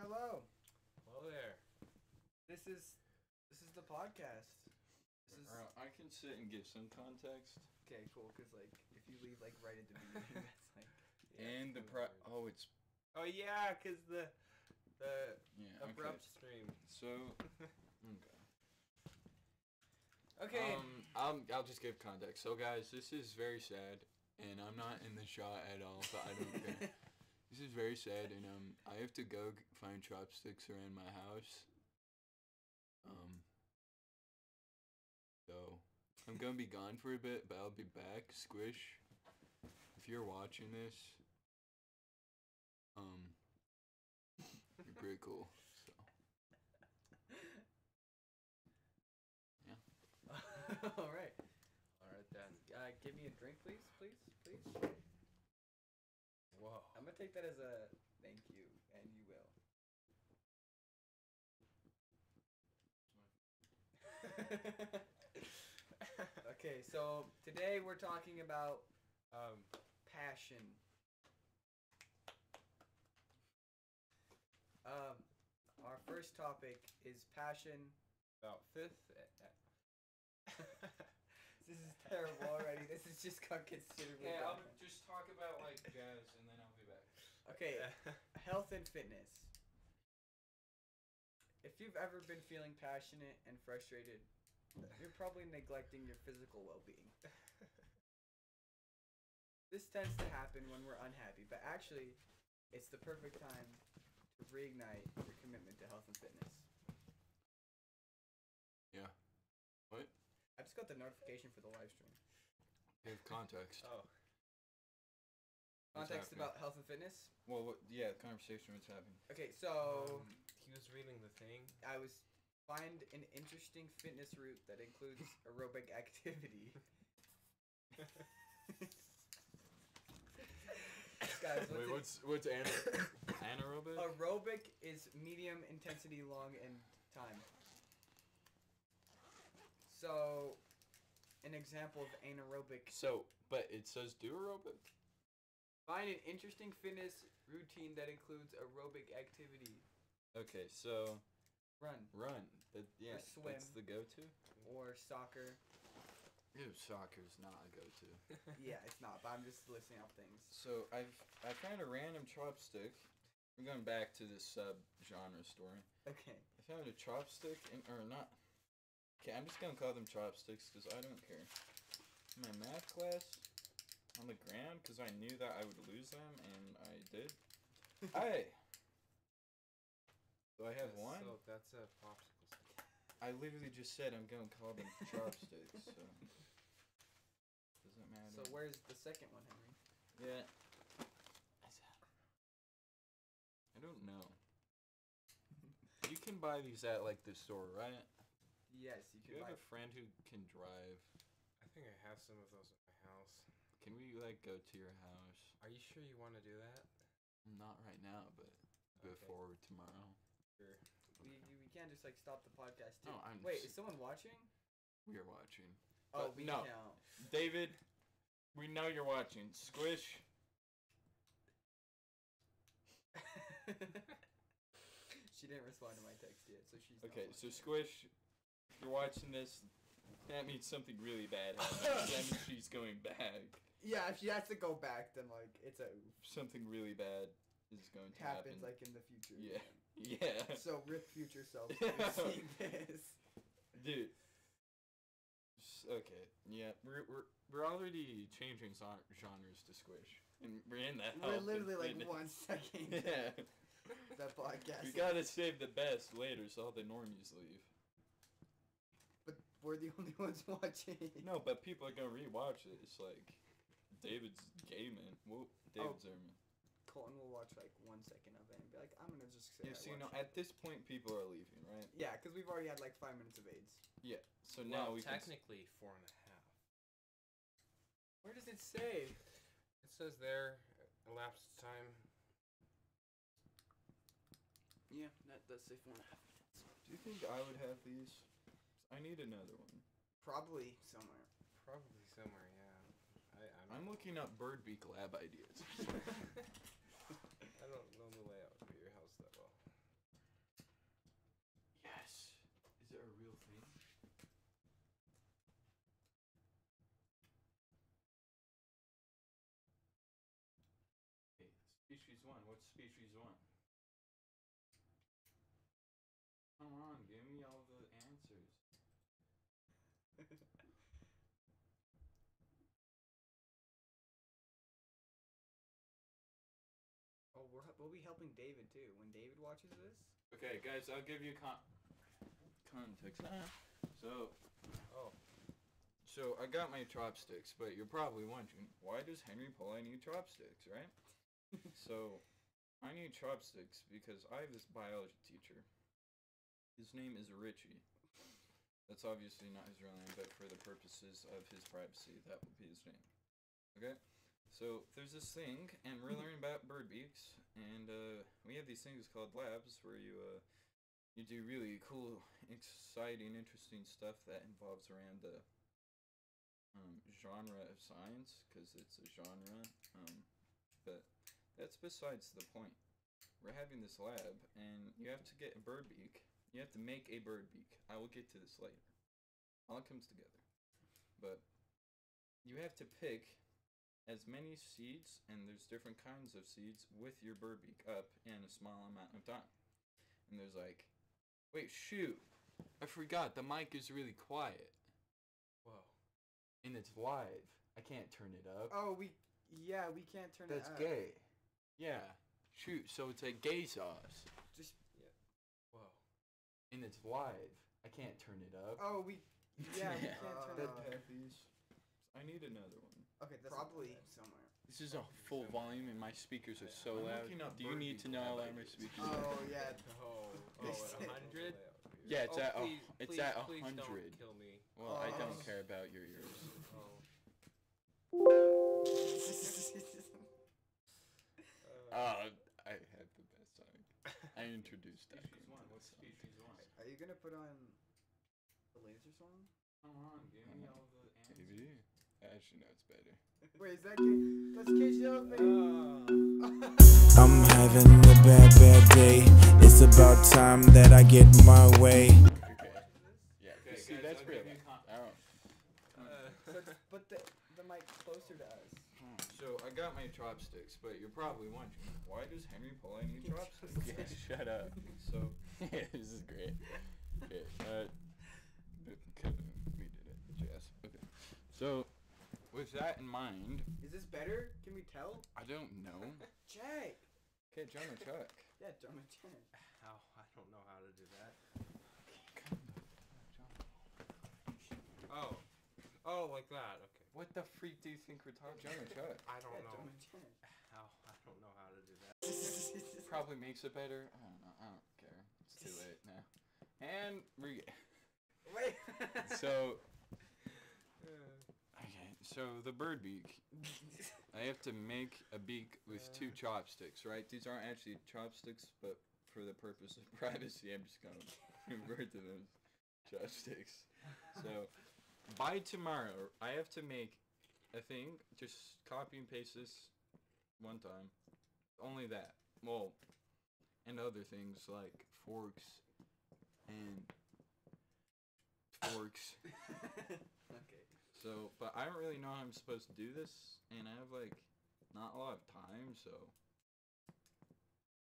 hello. Hello there. This is the podcast. I can sit and give some context. Okay, cool. Cause like if you leave like right at the beginning, that's like. Yeah, and the it's. Oh yeah, cause the abrupt Okay. stream. So okay. Okay. I'll just give context. So guys, this is very sad, and I'm not in the shot at all, but I don't care. This is very sad, and I have to go find chopsticks around my house. So I'm gonna be gone for a bit, but I'll be back. Squish, if you're watching this, you're pretty cool. So yeah. All right. Alright then. Give me a drink, please. Whoa. I'm gonna take that as a thank you, and you will. Okay, so today we're talking about passion. Our first topic is passion. About fifth. This is terrible already. This has just got considerably bad. just talk about like jazz, and then I'll be back. Okay, health and fitness. If you've ever been feeling passionate and frustrated, you're probably neglecting your physical well-being. This tends to happen when we're unhappy, but actually, it's the perfect time to reignite your commitment to health and fitness. Yeah. What? I just got the notification for the live stream. Give context. Oh. What's Context happening? about health and fitness? Well, yeah, the conversation was happening. Okay, so He was reading the thing. I was find an interesting fitness route that includes aerobic activity. Guys, Wait, what's anaerobic? aerobic is medium intensity, long in time. So, an example of anaerobic. So, but it says do aerobic. Find an interesting fitness routine that includes aerobic activity. Okay, so Run run. Or swim. That's the go-to. or soccer. Ew, soccer's not a go-to. Yeah, it's not, but I'm just listing out things. So I found a random chopstick. We're going back to this sub-genre story. Okay. I found a chopstick, or not. Okay, I'm just gonna call them chopsticks because I don't care. In my math class, on the ground, because I knew that I would lose them, and I did. Hey! So I have one? So that's a popsicle stick. I literally just said I'm gonna call them chopsticks, so. Doesn't matter. So where's the second one, Henry? Yeah. I don't know. You can buy these at, like, the store, right? Yes, you Do can you have buy. a friend who can drive? I think I have some of those at my house. Can we, like, go to your house? Are you sure you want to do that? Not right now, but before tomorrow. Sure. We can't just like stop the podcast too. No, I'm Wait, just- is someone watching? We are watching. Oh, But we no. count. David, we know you're watching. Squish. She didn't respond to my text yet, so she's not Okay, so watching. Squish, if you're watching this, that means something really bad happened. That means she's going back. Yeah, if she has to go back, then like it's a Something really bad is going to happens happen. like in the future. Yeah. Yeah. So rip future self. If you're seeing this. Dude. Okay. Yeah. We're already changing genres to Squish, and we're in that. We're health literally and like fitness. 1 second. Yeah. That podcast. We gotta save the best later, so all the normies leave. But we're the only ones watching. No, but people are gonna rewatch it. It's like David's gaming. Well, David's Zerman. Colton will watch like 1 second of it and be like, I'm gonna just say. Yeah. I So you know, watched at it. this point, people are leaving, right? Yeah, because we've already had like 5 minutes of AIDS. Yeah. So now Well, we technically 4.5. Where does it say? It says there, elapsed time. Yeah, that does say 4.5 minutes. Do you think I would have these? 'Cause I need another one. Probably somewhere. Probably somewhere, yeah. I'm looking up bird beak lab ideas. I don't know the layout of your house that well. one? What's species one? Come on, give me all the answers. Oh, we'll be helping David too when David watches this. Okay, guys, I'll give you context. So, Oh. so I got my chopsticks, but you're probably wondering, why does Henry Polly need chopsticks, right? So, I need chopsticks because I have this biology teacher. His name is Richie. That's obviously not his real name, but for the purposes of his privacy, that would be his name. Okay? So, there's this thing, and we're learning about bird beaks, and we have these things called labs where you do really cool, exciting, interesting stuff that involves around the genre of science, because it's a genre, but that's besides the point. We're having this lab, and you have to get a bird beak. You have to make a bird beak. I will get to this later. All comes together. But you have to pick as many seeds, and there's different kinds of seeds, with your bird beak up in a small amount of time. And there's like, wait, shoot, I forgot, the mic is really quiet. Whoa. And it's live. I can't turn it up. Oh, we can't turn it up. That's gay. Yeah. Shoot, so it's like gay sauce. Just Whoa. And it's live. I can't turn it up. oh we can't turn it Dead up. peppies. I need another one. Okay, that's probably somewhere. This is a full volume and my speakers are so I'm loud. looking up Do you bird need beak to know how loud lab my ideas. speakers are? Oh yeah. Oh, They at said- 100? Yeah, it's at please, it's please, at please 100. Don't kill me. Well, I don't Oh. care about your ears. Oh. I had the best time. I introduced that. Species one. What's Species one? Are you gonna put on the laser song? Come on, give me all the answers. Maybe. Actually, no, it's better. Wait, is that kid? That's Kid Shelby. I'm having a bad day. It's about time that I get my way. Okay. Yeah. Okay, See, guys, that's I'll real. give you I don't. So put the mic closer to us. So I got my chopsticks, but you're probably wondering, why does Henry Polly need chopsticks? Yeah, shut up. So Yeah, this is great. Okay. We did it. Yes. Okay. So, with that in mind, Is this better? Can we tell? I don't know. Check. okay, John and Chuck. Yeah, John and Chen. How? I don't know how to do that. Oh. Oh, like that. Okay. What the freak do you think we're talking? John and Chuck. I don't Yeah, know. John and Chen. How? I don't know how to do that. Probably makes it better. I don't know. I don't care. It's too late now. And we're Wait. so. Okay, so the bird beak. I have to make a beak with two chopsticks, right? These aren't actually chopsticks, but for the purpose of privacy, I'm just gonna refer to them as chopsticks. So, by tomorrow, I have to make a thing. Just copy and paste this one time. Only that. Well, and other things like forks and forks. Okay. So, but I don't really know how I'm supposed to do this, and I have like not a lot of time, so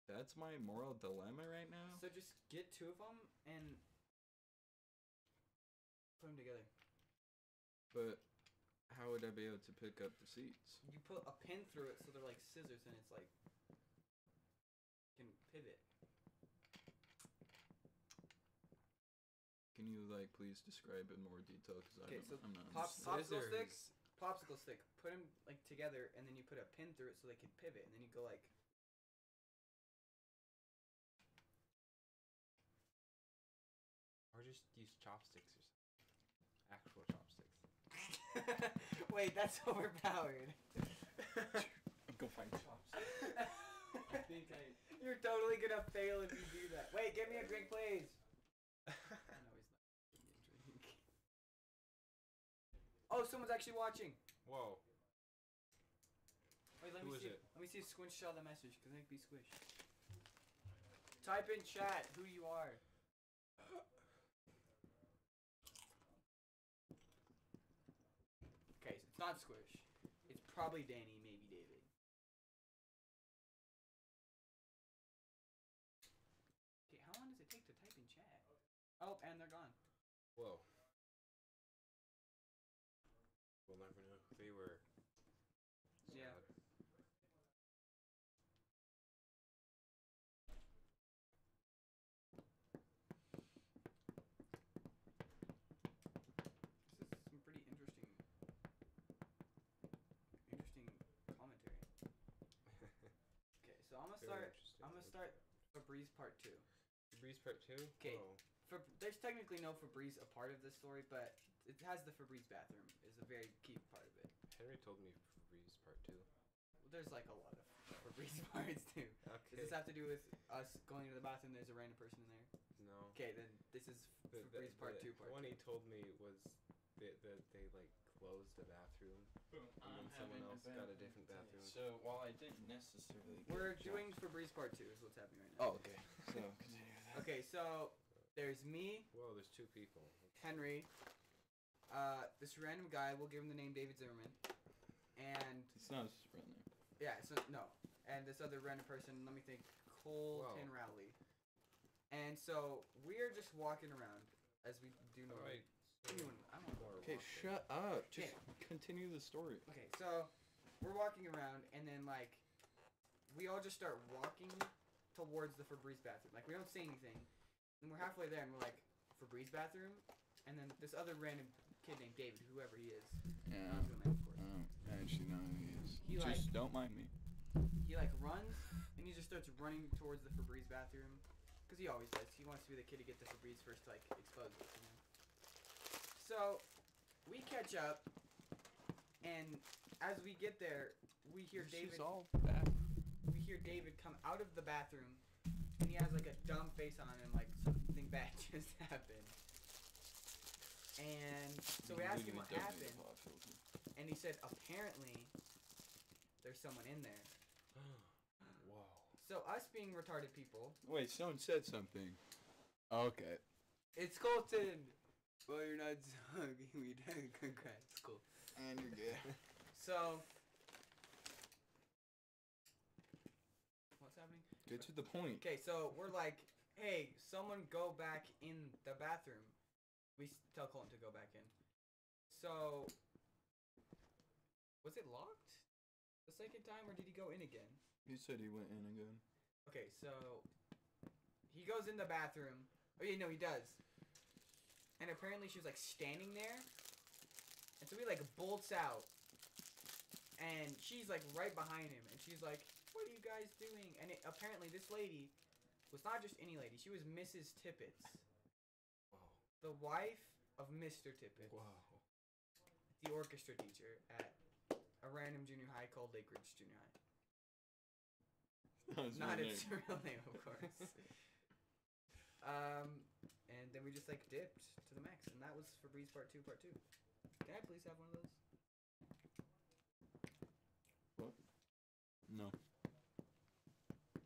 that's my moral dilemma right now. So just get two of them and put them together. But how would I be able to pick up the seats? You put a pin through it so they're like scissors and it's like can pivot. Can you like please describe in more detail? Because Okay, so I'm not. popsicle stick, Scissors. popsicle stick. Put them like together and then you put a pin through it so they can pivot and then you go like. Or just use chopsticks or something. Actual chopsticks. Wait, that's overpowered. Go find chopsticks. I think You're totally gonna fail if you do that. Wait, give me a drink, please. Oh, no, he's not. Give me a drink. Oh, someone's actually watching. Whoa. Wait, let Who me is see. it? Let me see if Squinch saw the message, cause it might be Squish. Type in chat who you are. Okay, so it's not Squish. It's probably Danny, maybe David. Oh, and they're gone. Whoa. We'll never know who they were. Yeah. Sad. This is some pretty interesting commentary. Okay, so I'm Very gonna interesting. start Febreze part 2. Breeze part 2? 'Kay. Whoa. There's technically no Febreze a part of this story, but it has the Febreze bathroom is a very key part of it. Henry told me Breeze part 2. Well, there's like a lot of Febreze parts too. Does Okay. this have to do with us going to the bathroom? There's a random person in there. No. Okay, then this is Febreze part 2 part. The one 2. he told me was that they like closed the bathroom. And then someone else got a different bathroom. So while I didn't necessarily. We're doing Febreze part 2 is what's happening right now. Oh, okay. So continue that. Okay, so there's me, Whoa, there's 2 people. Henry, this random guy. We'll give him the name David Zimmerman, and It's not his real name. yeah, so no, and this other random person. Let me think, Colton Rowley. And so we're just walking around as we do normally. Alright. I don't know. Okay, shut up. Just continue the story. Okay, so we're walking around, and then like we all just start walking towards the Febreze bathroom. Like we don't say anything, and we're halfway there, and we're like Febreze bathroom, and then this other random kid named David, whoever he is. Yeah. I'm doing that, of course. I actually know who he is. He Just don't mind me. He like runs, and he just starts running towards the Febreze bathroom, because he always does. He wants to be the kid to get the Febreze first to like expose it, you know. So we catch up, and as we get there, we hear David. all bad. We hear David come out of the bathroom, and he has like a dumb face on him, like something bad just happened. And so we asked him what happened, and he said apparently there's someone in there. Whoa. So us being retarded people, Wait, someone said something. Okay. it's Colton. Well, you're not hugging me. Congrats, cool. And you're good. So what's happening? Get to the point. Okay, so we're like, hey, someone go back in the bathroom. We tell Colton to go back in. So, was it locked the second time, or did he go in again? He said he went in again. Okay, so he goes in the bathroom. Oh yeah, no, he does. And apparently she was like standing there, and so he like bolts out, and she's like right behind him, and she's like, "What are you guys doing?" And apparently this lady was not just any lady; she was Mrs. Tippett, Whoa. the wife of Mr. Tippett, Wow. the orchestra teacher at a random junior high called Lake Ridge Junior High. Not its real name, of course. And then we just like dipped to the max, and that was Febreze part 2, part 2. Can I please have one of those? What? No.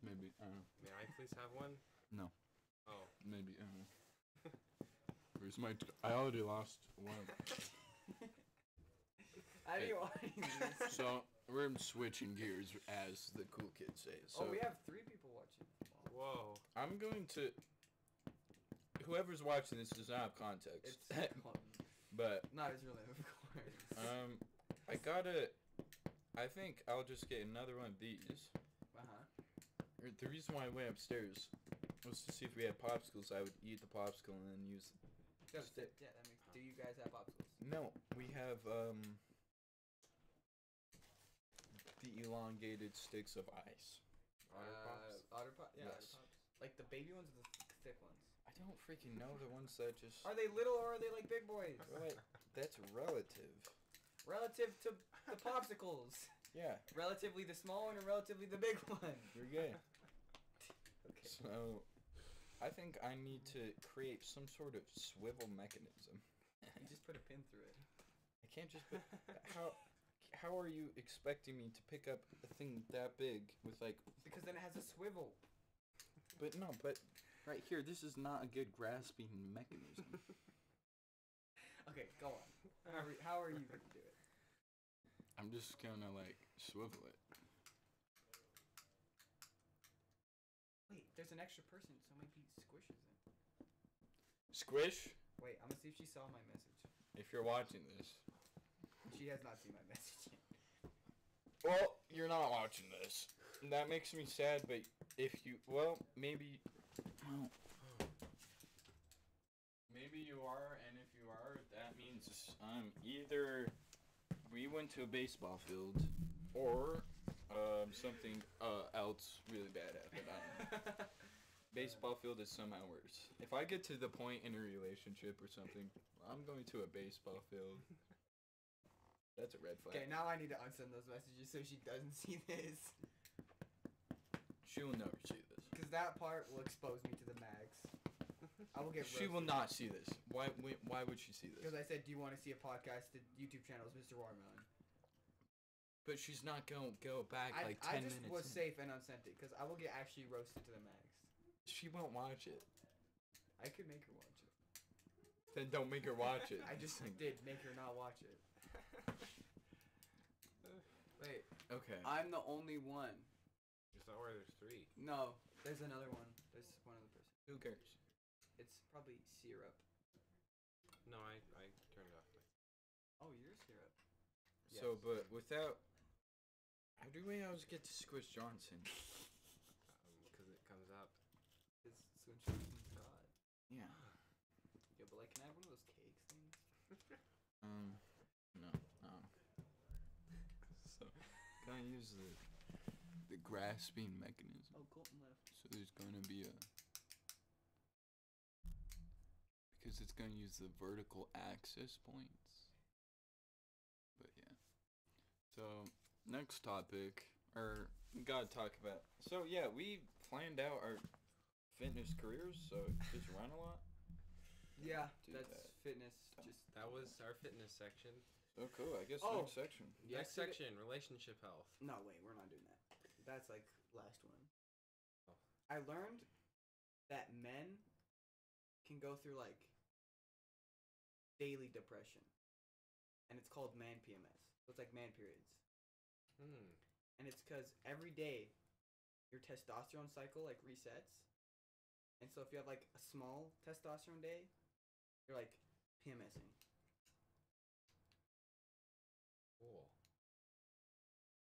Maybe. I don't know. May I please have one? No. Oh. Maybe. I don't know. Where's my? I already lost one. How do you want these? So we're switching gears, as the cool kids say. So Oh, we have 3 people watching. Whoa. I'm going to. Whoever's watching this does not have context. It's Colton. But Not his real name, of course. I gotta. I think I'll just get another one of these. The reason why I went upstairs was to see if we had popsicles. I would eat the popsicle and then use. Yeah, that makes. Do you guys have popsicles? No, we have the elongated sticks of ice. Otter Pops? Otter Pops? Yeah, Yes. Otter Pops. Like the baby ones or the thick ones? I don't freaking know the ones that just. Are they little or are they like big boys? Wait, that's relative. Relative to the popsicles. Yeah, Relatively the small one or relatively the big one? you're good. Okay. So, I think I need to create some sort of swivel mechanism. You just put a pin through it. I can't just. How are you expecting me to pick up a thing that big with like? Because then it has a swivel. But no, but right here, this is not a good grasping mechanism. Okay, go on. How are you gonna do it? I'm just gonna like swivel it. Wait, there's an extra person, so maybe he squishes it. Squish, Wait, I'm gonna see if she saw my message. if you're watching this. She has not seen my message yet. Well, you're not watching this. That makes me sad, but if you, well, maybe, maybe you are, and if you are, that means either we went to a baseball field, or something else really bad happened. I don't know. Baseball field is somehow worse. If I get to the point in a relationship or something, I'm going to a baseball field. That's a red flag. Okay, now I need to unsend those messages so she doesn't see this. She will never see this. Because that part will expose me to the max. I will get She will not see this. Why would she see this? Because I said, do you want to see a podcast? The YouTube channel is Mr. Watermelon. But she's not going to go back like 10 minutes. I just was safe and unsent it because I will get actually roasted to the max. She won't watch it. I could make her watch it. Then don't make her watch it. I just did make her not watch it. Wait. Okay. I'm the only one. Is that why there's 3? No, there's another one. There's one other person. Who cares? It's probably syrup. No, I turned it off. Oh, you're syrup. So, Yes. but without... How do we always get to Squish Johnson? Because it comes up. It's Switch Johnson's God. Yeah. Yo, but like, can I have one of those cakes things? No. So, can I use the grasping mechanism? Oh, Colton left. So there's going to be a... Because it's going to use the vertical access points. But yeah. So, next topic, or we gotta talk about... So yeah, we planned out our fitness careers, so just run a lot. Yeah, Do that's that. fitness. Just That was our fitness section. Oh cool, I guess Oh. next section. Next section, relationship health. no, wait, we're not doing that. That's like last one. Oh. I learned that men can go through like daily depression, and it's called man PMS. So it's like man periods, and it's because every day your testosterone cycle like resets, and so if you have like a small testosterone day, you're like PMSing. Cool.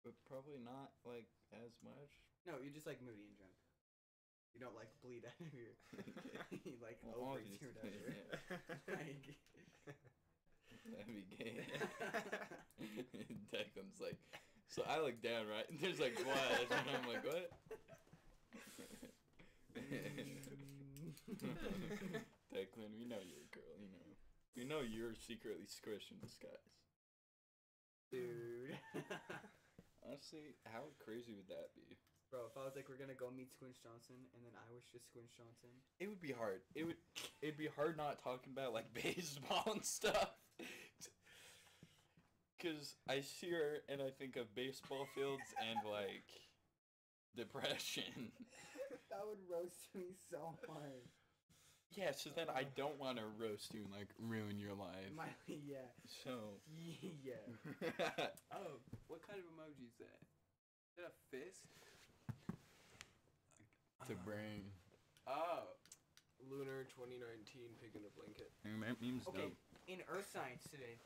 But probably not like as much. No, you're just like moody and drunk. You don't like bleed out of your you like Well, ovaries or whatever. Like, That'd be gay. Declan's like, so I look down, right? And there's like blood, and I'm like, what? Declan, we know you're a girl, you know. We know you're secretly Squish in disguise. dude. Honestly, how crazy would that be? Bro, if I was like, we're gonna go meet Squinch Johnson, and then I was just Squinch Johnson. It would be hard. It'd be hard not talking about like baseball and stuff. Cause I see her and I think of baseball fields and like depression. That would roast me so hard. Yeah, so then I don't want to roast you and like ruin your life. Yeah. So Yeah. Oh, what kind of emoji is that? Is that a fist? the brain. Oh. Lunar 2019 pig in a blanket. Memes Okay, dope. in Earth Science today,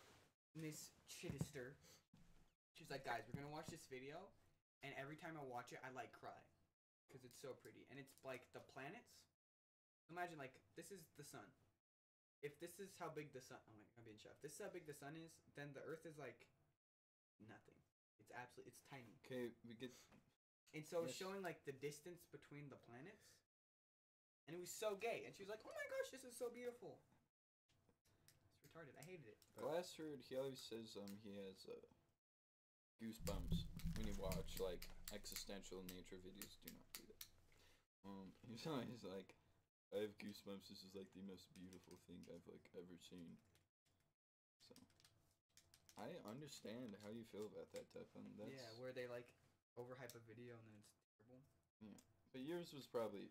Miss Chittister, she was like, guys, we're gonna watch this video, and every time I watch it, I like cry, because it's so pretty, and it's like the planets. Imagine like this is the sun. If this is how big the sun, oh wait, I'm being shoved. This is how big the sun is, then the Earth is like nothing. It's absolutely, it's tiny. Okay, we get. And so it's Yes. showing like the distance between the planets. And it was so gay. And she was like, oh my gosh, this is so beautiful. It's retarded. I hated it. Glassford, he always says he has goosebumps when you watch like existential nature videos. Do not do that. He's always like, I have goosebumps. This is like the most beautiful thing I've like ever seen. So I understand how you feel about that, Stefan. That's, Yeah, where they like overhype a video and then it's terrible. but yours was probably,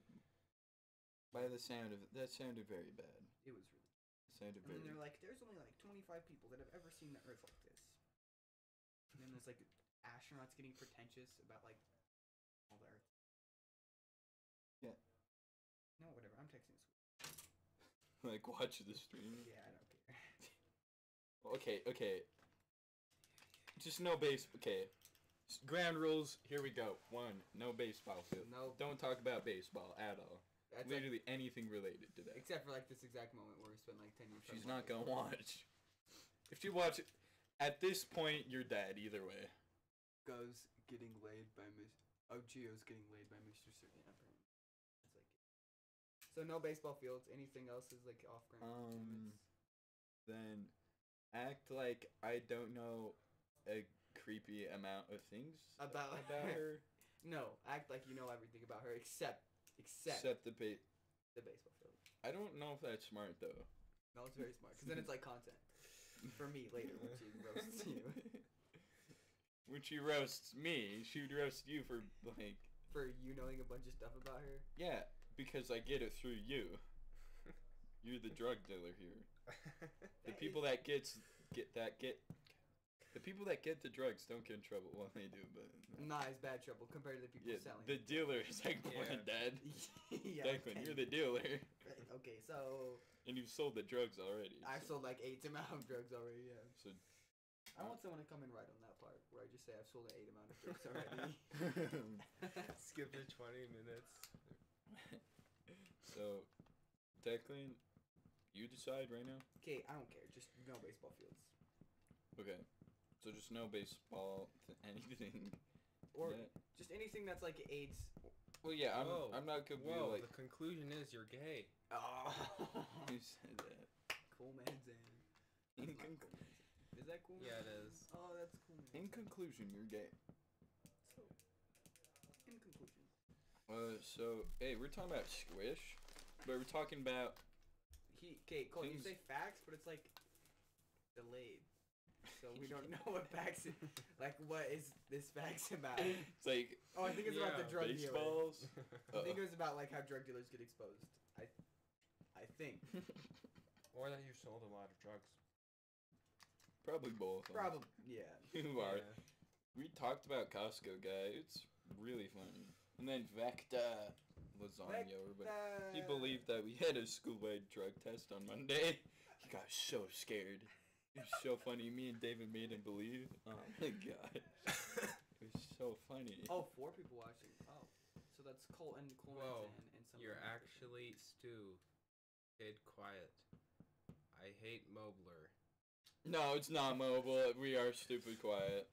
by the sound of it, that sounded very bad. It was really. Sounded And then very. they're like, there's only like 25 people that have ever seen the Earth like this. And then there's like astronauts getting pretentious about like all the Earth. Yeah. No, whatever. I'm texting this. like watch the stream. Yeah, I don't care. Okay. Just no base. Okay. Ground rules. Here we go. 1. No baseball field. No. Don't talk about baseball at all. That's Literally anything related to that. except for like this exact moment where we spent like 10 years. She's not gonna watch. If she watch it, at this point, you're dead either way. Goes getting laid by Gio's getting laid by Mr. Certain. It's like. So no baseball fields. Anything else is like off ground. Then act like I don't know a creepy amount of things About her. No, act like you know everything about her except Except the baseball field. I don't know if that's smart though. No, it's very smart because then it's like content for me later when she roasts you. When she roasts me, she would roast you for like. For you knowing a bunch of stuff about her. Yeah, because I get it through you. You're the drug dealer here. The people that get the people that get the drugs don't get in trouble. Well, they do, but Not as bad trouble compared to the people yeah, selling. the dealer is like more Yeah. than dead. Yeah, Declan, okay. you're the dealer, Okay, so and you've sold the drugs already. I've sold like 8 amount of drugs already. Yeah. So I want someone to come and write on that part where I just say I've sold an 8 amount of drugs already. Skip the 20 minutes. So, Declan, you decide right now. Okay, I don't care. Just no baseball fields. Okay, so just no baseball, anything. Or Yeah. just anything that's like AIDS. Well, yeah, Whoa. I'm not gonna be Whoa, like. the conclusion is you're gay. Oh. Who said that? Cool man Zan. In, That's not con- cool man Zan. Is that cool? Yeah, Man? it is. Oh, that's cool man. in conclusion, you're gay. So, in conclusion. So hey, we're talking about Squish, but we're talking about Okay, Cole, you Things- say facts, but it's like delayed. So we don't know what facts, like what is this facts about? it's like Oh, I think it's about the Yeah, drug dealer. baseballs. I think it was about like how drug dealers get exposed. I think. Or that you sold a lot of drugs. Probably both. Probably, yeah. You are. We talked about Costco guy. It's really funny. And then Vecta lasagna, but he believed that we had a school-wide drug test on Monday. He got so scared. It was so funny. Me and David made him believe. Oh my god. It was so funny. Oh, 4 people watching. Oh, so that's Colton, Whoa, and some. You're actually Stu. Stayed quiet. I hate Mobler. No, it's not mobile. We are stupid quiet.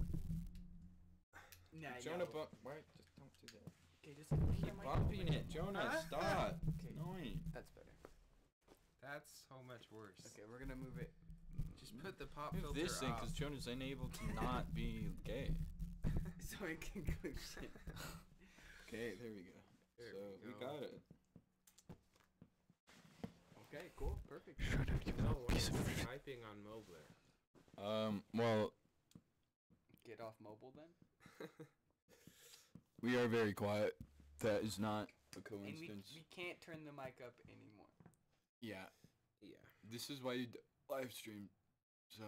Nah, Jonah, yo. why? Just don't do that. Okay, just Keep bumping it, Jonah. Huh? Stop. Okay. Annoying. That's better. That's so much worse. Okay, we're gonna move it. Just put the pop Move filter this thing off. because Jonah's unable to not be gay. So in conclusion, Okay, there we go. There so we we go. got it. okay, cool, perfect. No, what is typing on Mobler? Well, Get off mobile then. we are very quiet. That is not a And coincidence. we can't turn the mic up anymore. Yeah, Yeah. this is why you live stream. So,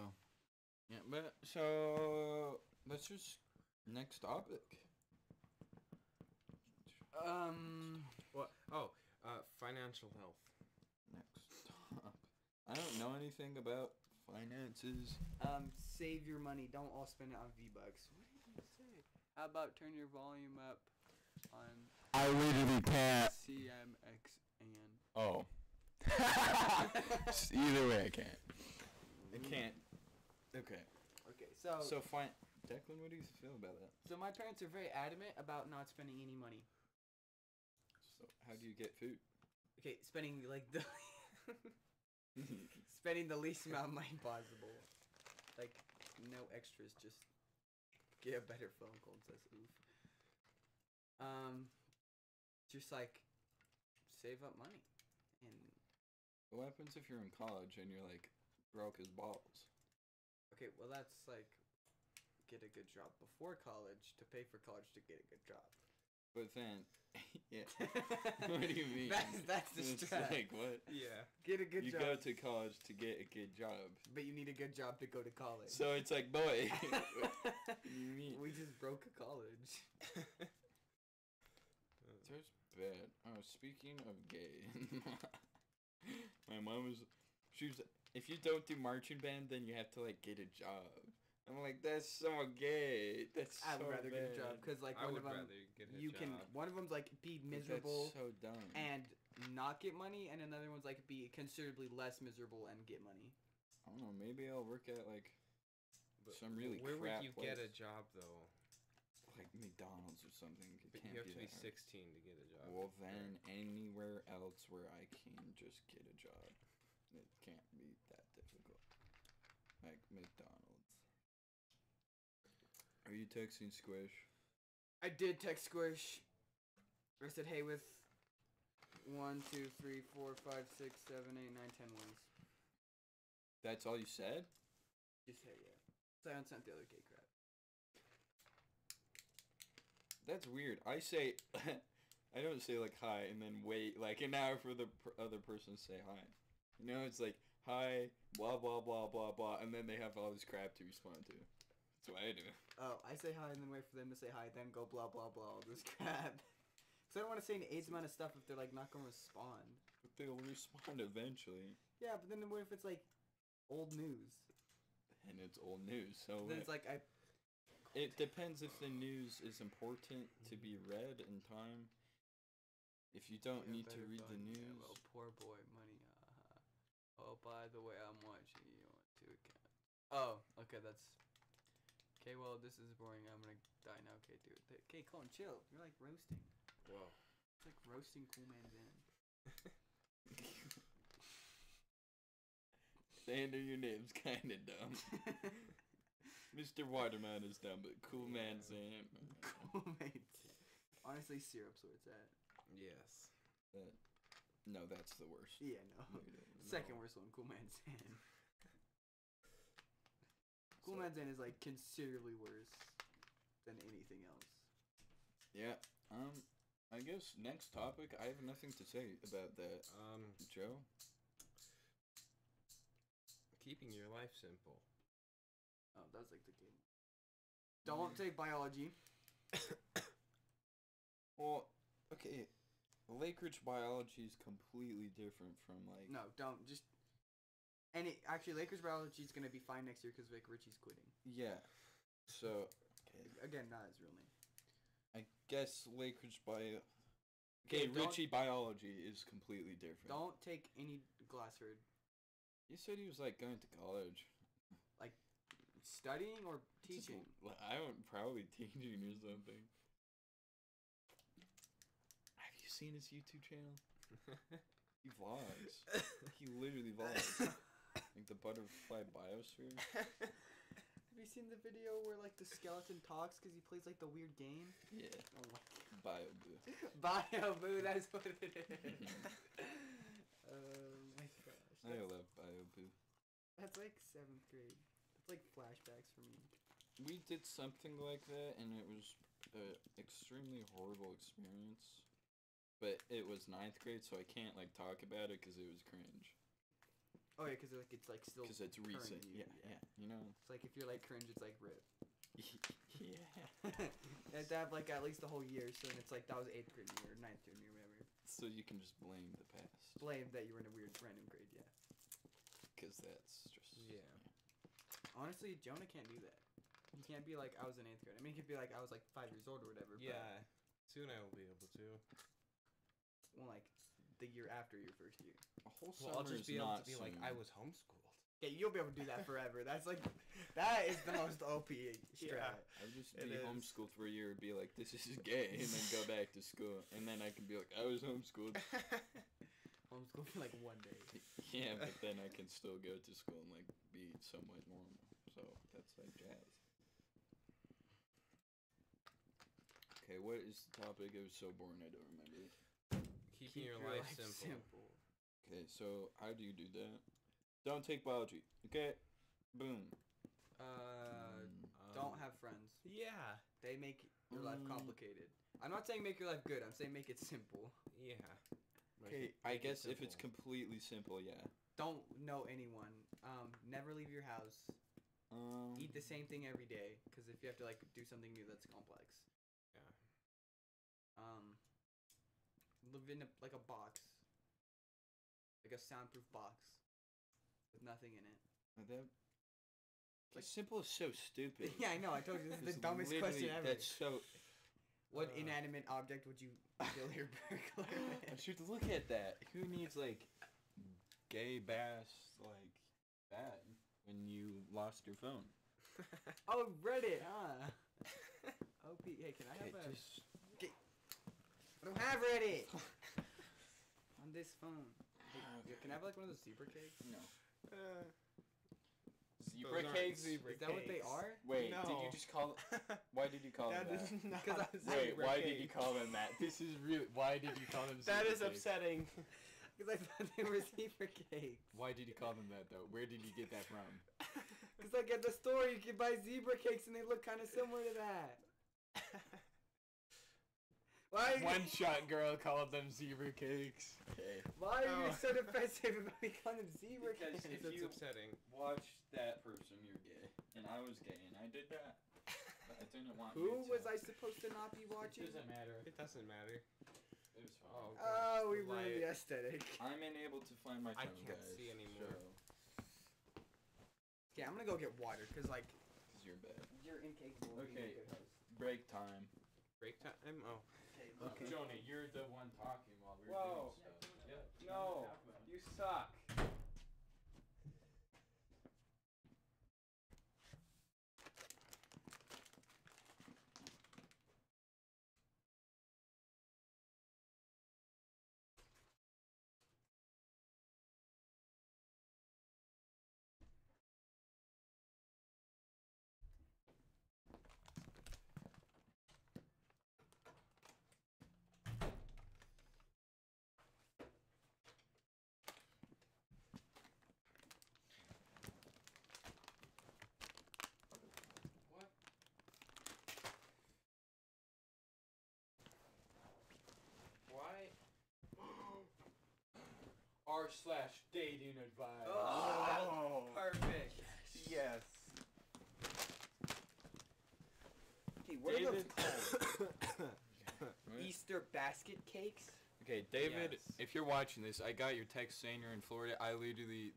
yeah, but so let's just next topic. What? Oh, financial health. Next top. I don't know anything about finances. Save your money. Don't all spend it on V-Bucks. What did you say? How about turn your volume up on I literally can't. CMXN? Oh. Either way, I can't. I can't. Okay. Okay, so So fine. Declan, what do you feel about that? so my parents are very adamant about not spending any money. So how do you get food? Okay, spending like the spending the least amount of money possible. Like no extras, just get a better phone call and says oof. Just like save up money and What happens if you're in college and you're like broke as balls? okay, well that's like get a good job before college to pay for college to get a good job. But then, yeah. What do you mean? That's the It's strat. like what? Yeah. Get a good You job, go to college to get a good job. but you need a good job to go to college. So it's like, boy, what do you mean? We just broke a college. There's bad. Oh, speaking of gay, My mom was, she was, if you don't do marching band, then you have to like get a job. I'm like, that's so gay. That's I would so rather get a job bad. because like I one would of them rather get a you job. can one of them's like be But miserable That's so dumb. and not get money, and another one's like be considerably less miserable and get money. I don't know. Maybe I'll work at like But some really where crap would you place. get a job though? Like McDonald's or something. It But can't you have be to be that hard. 16 to get a job. Well, then anywhere else where I can just get a job, it can't be that difficult. Like McDonald's. Are you texting Squish? I did text Squish. I said, hey, with 1, 2, 3, 4, 5, 6, 7, 8, 9, 10 wins. That's all you said? Just say yeah. So I haven't sent the other gay crap. That's weird. I say, I don't say like hi and then wait like an hour for the other person to say hi. You know, it's like hi, blah blah blah blah blah, and then they have all this crap to respond to. That's what I do. Oh, I say hi and then wait for them to say hi, then go blah blah blah all this crap. So I don't want to say an AIDS amount of stuff if they're like not gonna respond. But they'll respond eventually. Yeah, but then what if it's like old news? And it's old news, so Then it's like I. it depends if the news is important to be read in time. If you don't Yeah, need to better read the fun. news, Yeah, well, poor boy, money. Oh, by the way, I'm watching you on 2 accounts. Oh, okay, that's. Okay, well, this is boring. I'm gonna die now. Okay, dude. Okay, Colin, chill. You're like roasting. Whoa. It's like roasting Cool Man Zen. Sander, your name's kinda dumb. Mr. Waterman is dumb, but Cool Man Sam. Cool Man Zen. Honestly, syrup's where it's at. Yes. No, that's the worst. Yeah, no. No. Second worst one, Cool Man Zen. Cool Man Zen is like considerably worse than anything else. Yeah. I guess next topic. I have nothing to say about that. Joe. Keeping your life simple. Oh, that's like the game. Don't take biology. Well, okay. Lake Ridge biology is completely different from like. No, don't just. Actually, Lakers biology is gonna be fine next year because Vic Ritchie's quitting. Yeah. So. Okay. Again, not his real name. I guess Lake Ridge bio. Okay, don't- Ritchie biology is completely different. Don't take any Glassford. You said he was like going to college. Studying or Just teaching? I don't probably teaching or something. Have you seen his YouTube channel? He vlogs. He literally vlogs. Like the butterfly biosphere. Have you seen the video where like the skeleton talks because he plays like the weird game? Yeah. Oh my Bio boo. Bio Boo, that's what it is. Oh my gosh. I love bio boo. That's like 7th grade. That's like flashbacks for me. We did something like that, and it was an extremely horrible experience. But it was 9th grade, so I can't like talk about it because it was cringe. Oh yeah, because it's like still. Because it's current recent. you, Yeah. You know. It's like if you're like cringe, it's like rip. Yeah. You have to have like at least the whole year, so then it's like that was 8th grade year, 9th grade year, whatever. So you can just blame the past. Blame that you were in a weird random grade, yeah. Because that's just. Yeah. Honestly, Jonah can't do that. He can't be like I was in 8th grade. I mean, he could be like I was like 5 years old or whatever. Yeah. Soon I will be able to. But, well, like the year after your first year. A whole Well, summer I'll just is be able not to be like, soon. I was homeschooled. Okay, you'll be able to do that forever. That's like, that is the most OP strat. I'll just It be is. homeschooled for a year and be like, this is gay, and then go back to school. And then I can be like, I was homeschooled. Homeschool for like 1 day. Yeah, but then I can still go to school and like be somewhat normal. So that's like jazz. Okay, what is the topic? It was so boring I don't remember. Keeping your life simple. Okay, so how do you do that? Don't take biology. Okay? Boom. Don't have friends. Yeah. They make your life complicated. I'm not saying make your life good. I'm saying make it simple. Yeah. Okay, I guess if it's completely simple, yeah. Don't know anyone. Never leave your house. Eat the same thing every day, because if you have to like do something new, that's complex. Yeah. Live in like a box. like a soundproof box with nothing in it. Like, simple is so stupid. Yeah, I know. I told you this is It's the dumbest literally- question ever. That's so. What inanimate object would you kill your burglar I with? should look at that. Who needs like gay bass like that when you lost your phone? Oh, Reddit, huh? OP. Hey, can I have a? just I don't have Reddit on this phone. Hey, can I have like one of those zebra cakes? no. Those Zebra aren't cakes. zebra Is that what they cakes. are? Wait, No. did you just call? Why did you call them That that? is not Because I was zebra Wait, why did you cake. call them that? This is really. Why did you call them? That zebra is cakes? upsetting. Because I thought they were zebra cakes. Why did you call them that though? Where did you get that from? Because like at the store you can buy zebra cakes and they look kind of similar to that. Why? One shot girl called them zebra cakes. Okay. Why are you Oh. so defensive about me calling them zebra Because cakes? if That's you upsetting. watch that person, you're gay, and I was gay, and I did that. But I didn't want Who you to. was I supposed to not be It watching? doesn't matter. It doesn't matter. It was fine. Oh, Oh, we The ruined the light. aesthetic. I'm unable to find my I phone, can't guys. see anymore. Okay, I'm gonna go get water because like Because you're bad. you're incapable of being Okay. a good host. Break time. Break time. Oh. Okay. Joni, you're the one talking while we're Whoa. doing stuff. Yeah. No, you suck. Why? R/dating advice. Oh, perfect. Yes. Okay, what are those David- called? What? Easter basket cakes? Okay, David, Yes. if you're watching this, I got your text saying you're in Florida. I literally,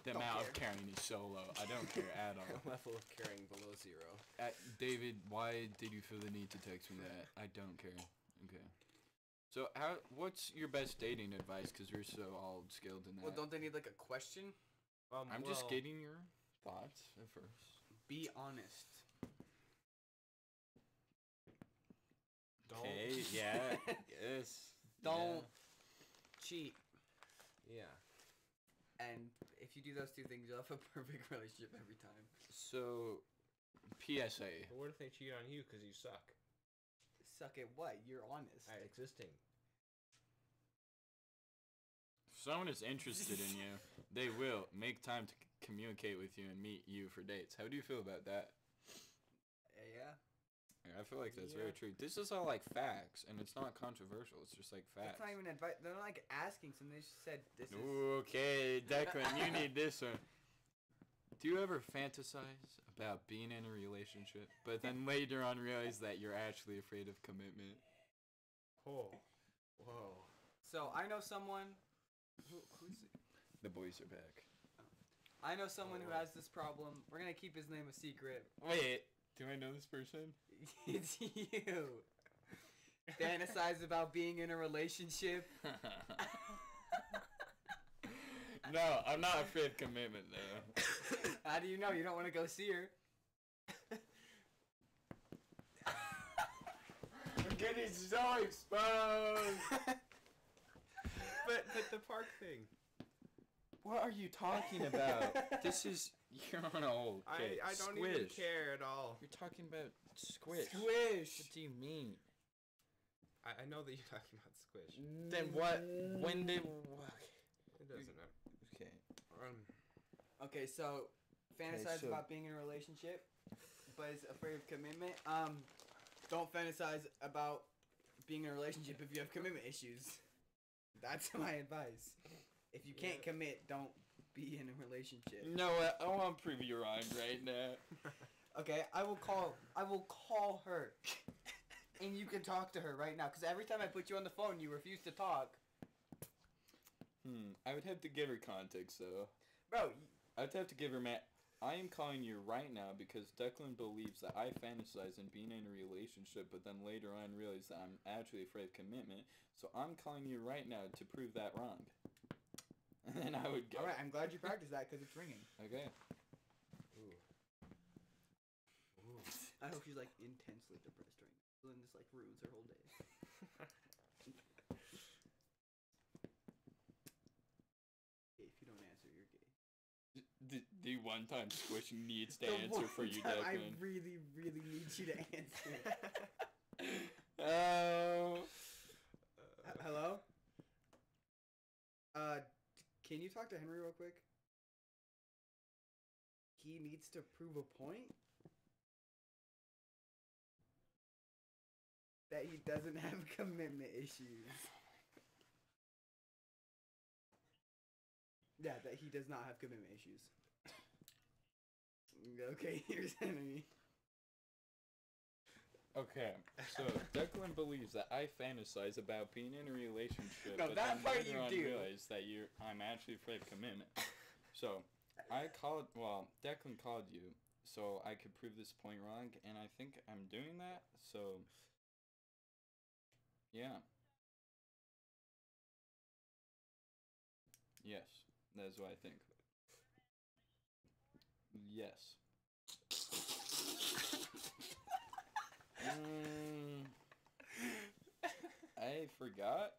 the Don't amount of care. carrying is so low. I don't care at all. Level of caring below 0. David, why did you feel the need to text me that? I don't care. Okay. So what's your best dating advice? Because you're so all skilled in that. Well, don't they need like a question? I'm just getting your thoughts at first. Be honest. Don't. Okay, yeah, yes. Don't cheat. Yeah. And if you do those two things, you'll have a perfect relationship every time. So, PSA. But what if they cheat on you because you suck Suck at what? You're honest. at existing? If someone is interested in you, they will make time to communicate with you and meet you for dates. How do you feel about that? Yeah. I feel like that's very Yeah. true. This is all like facts, and it's not controversial. It's just like facts. That's not even advice. They're not like asking something. They just said this is. Okay, Declan, you need this one. Do you ever fantasize about being in a relationship, but then later on realize that you're actually afraid of commitment? Oh. Whoa. So I know someone. Who's? The boys are back. I know someone who has this problem. We're gonna keep his name a secret. Wait, do I know this person? It's you. Fantasize about being in a relationship. No, I'm not afraid of commitment though. How do you know? You don't want to go see her. I'm getting so exposed. But the park thing. What are you talking about? This is you're on a whole. Okay, I don't squish. even care at all. You're talking about squish. Squish. What do you mean? I know that you're talking about squish. Then what? When did? It doesn't matter. Okay. Okay, so fantasize so- about being in a relationship, but is afraid of commitment. Don't fantasize about being in a relationship if you have commitment issues. That's my advice. If you can't commit, don't be in a relationship. No, I want to prove you wrong right now. Okay, I will call her. And you can talk to her right now, because every time I put you on the phone, you refuse to talk. I would have to give her context, though. Bro, I'd have to give her, Matt. I am calling you right now because Declan believes that I fantasize in being in a relationship, but then later on realize that I'm actually afraid of commitment. So I'm calling you right now to prove that wrong. And then I would go. Alright, I'm glad you practiced that because it's ringing. Okay. Ooh. Ooh. I hope she's like intensely depressed right now. So then this like ruins her whole day. If you don't answer, you're gay. The one time Squish needs to The answer one for you, time I Declan. really, really need you to answer. Oh. Hello? Can you talk to Henry real quick? He needs to prove a point? That he doesn't have commitment issues. Yeah, that he does not have commitment issues. Okay, here's Henry. Okay, so Declan believes that I fantasize about being in a relationship, No, but that then part later you on do. realize that I'm actually afraid of commitment. So Declan called you so I could prove this point wrong, and I think I'm doing that. So yeah, yes, that's what I think. Yes. I forgot.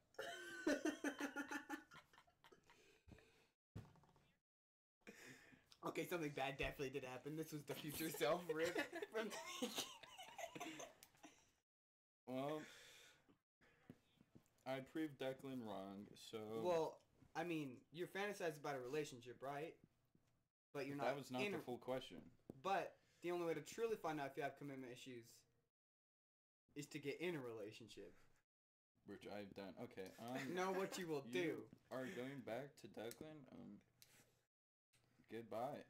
Okay, something bad definitely did happen. This was the future self rip from the beginning. Well, I proved Declan wrong, so... Well, I mean, you're fantasizing about a relationship, right? But you're not. That was not the full question. But the only way to truly find out if you have commitment issues is to get in a relationship. Which I've done. Okay. Know what you will you do. are going back to Declan. Goodbye.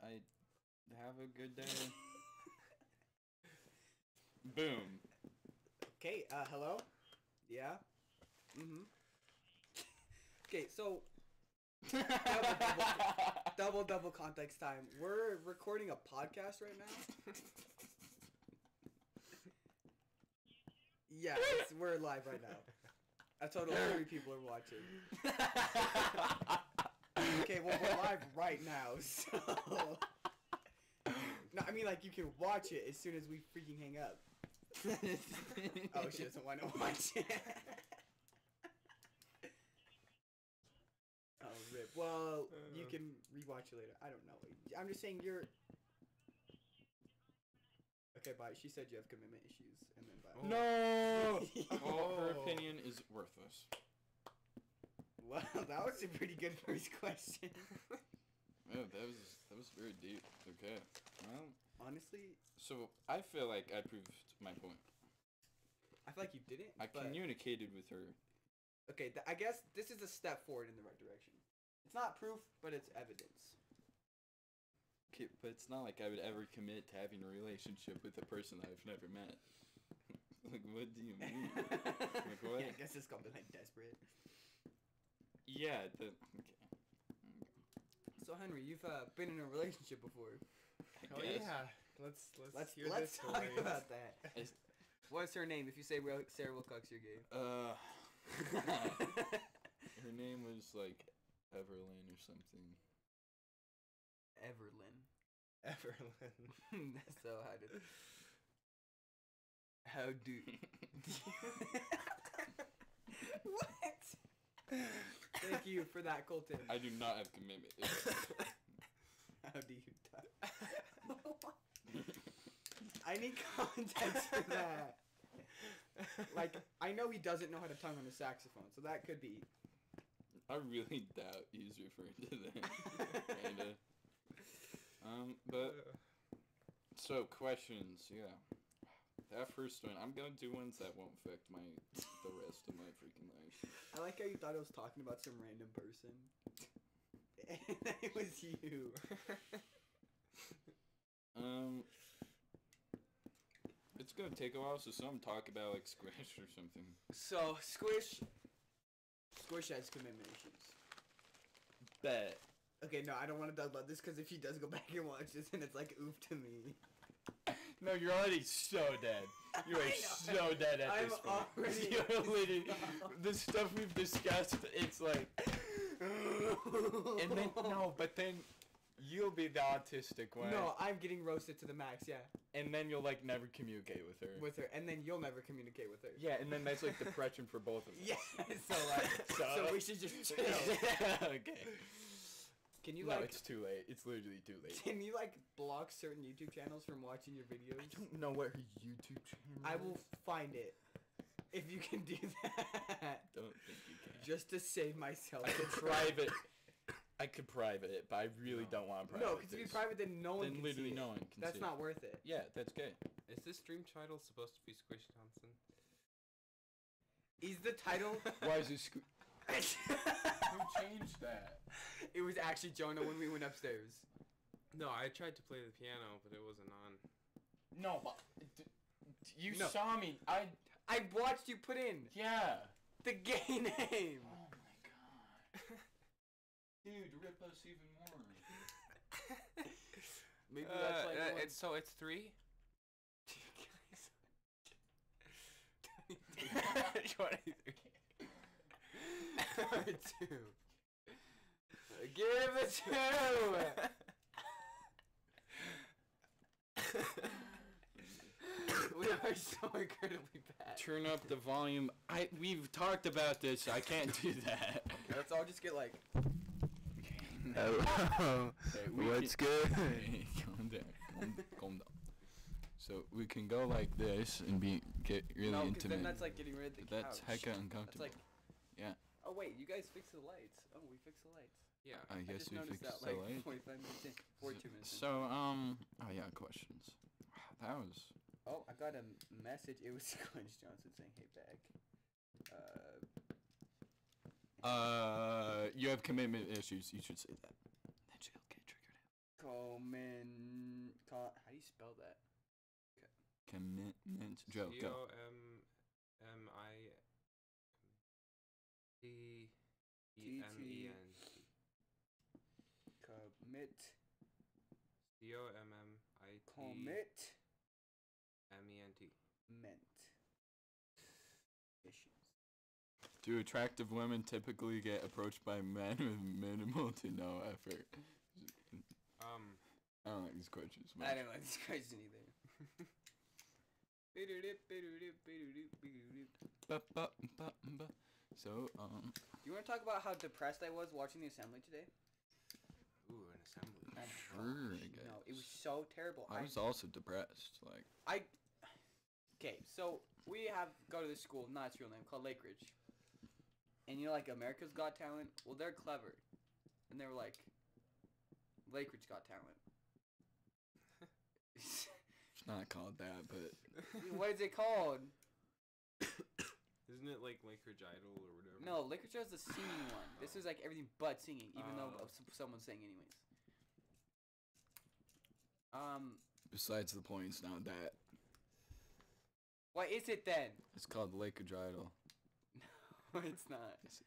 I have a good day. Boom. Okay. Hello. Yeah. Mhm. Okay. So. Double context time. We're recording a podcast right now. Yeah, we're live right now. A total of 3 people are watching. Okay, well, we're live right now, so... No, I mean, like, you can watch it as soon as we freaking hang up. Oh, she doesn't want to watch it. Oh, rip. Well, you can rewatch it later. I don't know. I'm just saying you're... Okay, bye. She said you have commitment issues, and then bye. No! Well, her opinion is worthless. Well, that was a pretty good first question. Oh, that was very deep. Okay. Well, Honestly, so I feel like I proved my point. I feel like you didn't. I but... communicated with her. Okay, I guess this is a step forward in the right direction. It's not proof, but it's evidence. Okay, but it's not like I would ever commit to having a relationship with a person that I've never met. Like, what do you mean? Like, what? Yeah, I guess it's gonna be like desperate. Yeah, okay. So Henry, you've been in a relationship before. Oh yeah. Let's hear Let's this talk story. about that. What's her name? If you say Sarah Wilcox, you're gay. Her name was like Everlyn or something. Everlyn. Everlyn. So how do what? Thank you for that, Colton. I do not have commitment. How do you talk? I need context for that. Like, I know he doesn't know how to tongue on a saxophone, so that could be. I really doubt he's referring to that. Kinda. But so questions, yeah. That first one, I'm gonna do ones that won't affect the rest of my freaking life. I like how you thought I was talking about some random person. And it was you. It's gonna take a while, so some talk about like Squish or something. So Squish Squish has commitment issues. Bet. Okay, no, I don't want to talk about this because if he does go back and watch this, then it's like oof to me. No, you're already so dead. You are so dead at this point. Already You're literally the stuff we've discussed. It's like, and then no, but then you'll be the autistic one. No, I'm getting roasted to the max. Yeah. And then you'll like never communicate with her. And then you'll never communicate with her. Yeah, and then that's like depression for both of us. Yeah. So we should just chill. Okay. Can you No, like? it's too late. It's literally too late. Can you like block certain YouTube channels from watching your videos? I don't know what her YouTube channel. I will find it. If you can do that. Don't think you can. Just to save myself. I could private. I could private it, but I really don't want to private. No, because if you private, then no one then can literally see it. no one can That's see not worth it. Yeah, that's gay. Is this stream title supposed to be Squish Johnson? Is the title? Why is it Who changed that? It was actually Jonah when we went upstairs. No, I tried to play the piano, but it wasn't on. No, but you No. saw me. I watched you put in Yeah. the gay name. Oh my god. Dude, rip us even more. Maybe that's like the one- It's 3. 23. 2. Give it 2. We are so incredibly bad. Turn up the volume. We've talked about this. I can't do that. Okay, let's all just get like. Hello. What's good? Hey, calm down. Calm down. So we can go like this and get really No, because intimate. then that's like getting rid of the That's couch. hecka uncomfortable. That's like. Yeah. Oh wait, you guys fixed the lights. Oh, we fixed the lights. Yeah. I I guess just we noticed fixed that the like light. 45 minutes in, 42 minutes in. So oh yeah, questions. Wow, that was. Oh, I got a message. It was Squinch Johnson saying, "Hey, back." You have commitment issues. You should say that. Then she'll get triggered. How do you spell that? Commitment. Joe, go. COMMITEMENT. Commit. COMMITEMENT. Meant. Issues. Do attractive women typically get approached by men with minimal to no effort? I don't like these questions. I don't like this question either. So, You want to talk about how depressed I was watching the assembly today? Ooh, an assembly. sure, I guess. No, it was so terrible. I was also depressed. Like, Okay, so we go to this school, not its real name, called Lake Ridge. And you know, like, America's Got Talent? Well, they're clever. And they were like, Lake Ridge Got Talent. it's not called that, but What is it called? Isn't it like Lake Ridge Idol or whatever? No, Lake Ridge has the singing one. This is like everything but singing, even though someone's saying anyways. besides the point, it's not that. What is it then? It's called Lake of Idol. No, it's not. Yes, it is.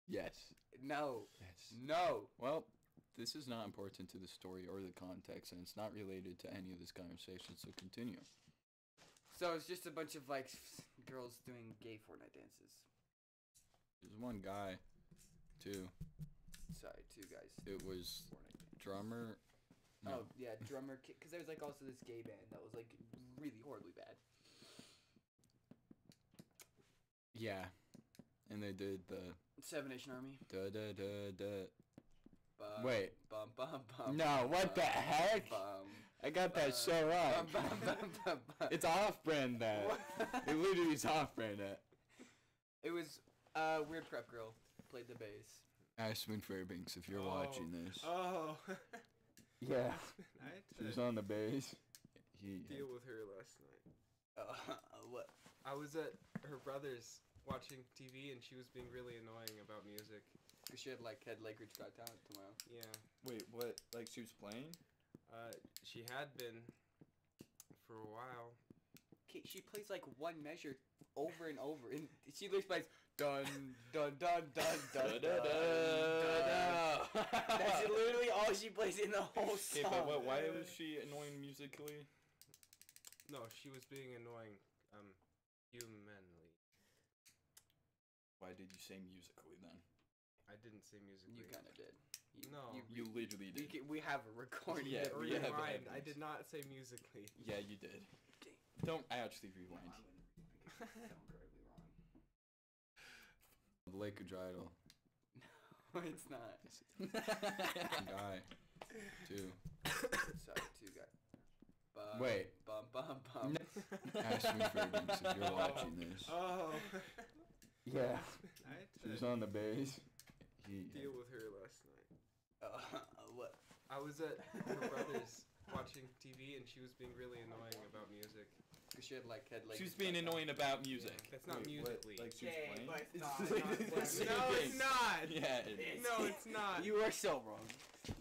Yes. No. Yes. No. Well, this is not important to the story or the context, and it's not related to any of this conversation, so continue. So it's just a bunch of like girls doing gay Fortnite dances. There's one guy, too. Sorry, 2 guys. It was Fortnite dance. drummer. No. Oh yeah, drummer. Because there was like also this gay band that was like really horribly bad. Yeah, and they did the 7 Nation Army. da da da da. Bum, Wait. Bum bum bum. No, what the heck? Bum, I got that so bum, wrong. bum, bum, bum, bum. It's off-brand that. It literally is off-brand that. It was Weird Prep Girl played the bass. Ashwin Fairbanks, if you're watching this. Oh. Yeah. I had She was to on the bass. He deal with her last night. What? I was at her brother's watching TV and she was being really annoying about music. Cause she had Lake Ridge Got Talent tomorrow. Yeah. Wait, what? Like she was playing? She had been for a while. Okay, she plays like one measure over and over, and she looks plays Dun dun dun dun dun Da, da, da. That's literally all she plays in the whole Okay, song. but why was she annoying musically? No, she was being annoying, humanly. Why did you say musically then? I didn't say musically. You kind of did. No. You literally did. We have a recording. Yeah, we have Rewind. I evidence. did not say musically. Yeah, you did. Don't actually rewind. The Lake of Idol. No, it's not. Guy. 2. Sorry, 2 guys. Bum, Wait. Bum, bum, bum. Ashley Fergus, if you're watching this. Oh. Yeah. I had She was to on the base. deal with her last night. What? I was at her brother's watching TV, and she was being really annoying about music. Cause she had like She was being annoying about music. Yeah, that's not Wait, what? musically. Like she was playing? but It's not, the not same No, thing. it's not. Yeah, it is. No, it's not. You are so wrong.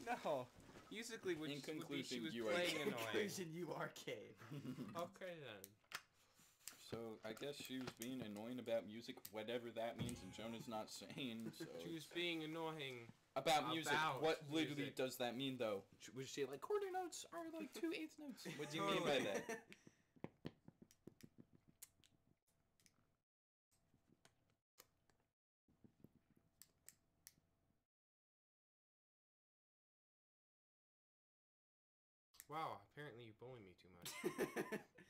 No. Musically, which In would be conclusion, she was you are playing gay. annoying. Conclusion, you are gay. Okay then. So I guess she was being annoying about music, whatever that means, and Jonah's not saying. So She was being annoying. about music. about What literally music. does that mean, though? Would she say like quarter notes are like 2/8 notes? What do you mean by that? Wow, apparently you bully me too much.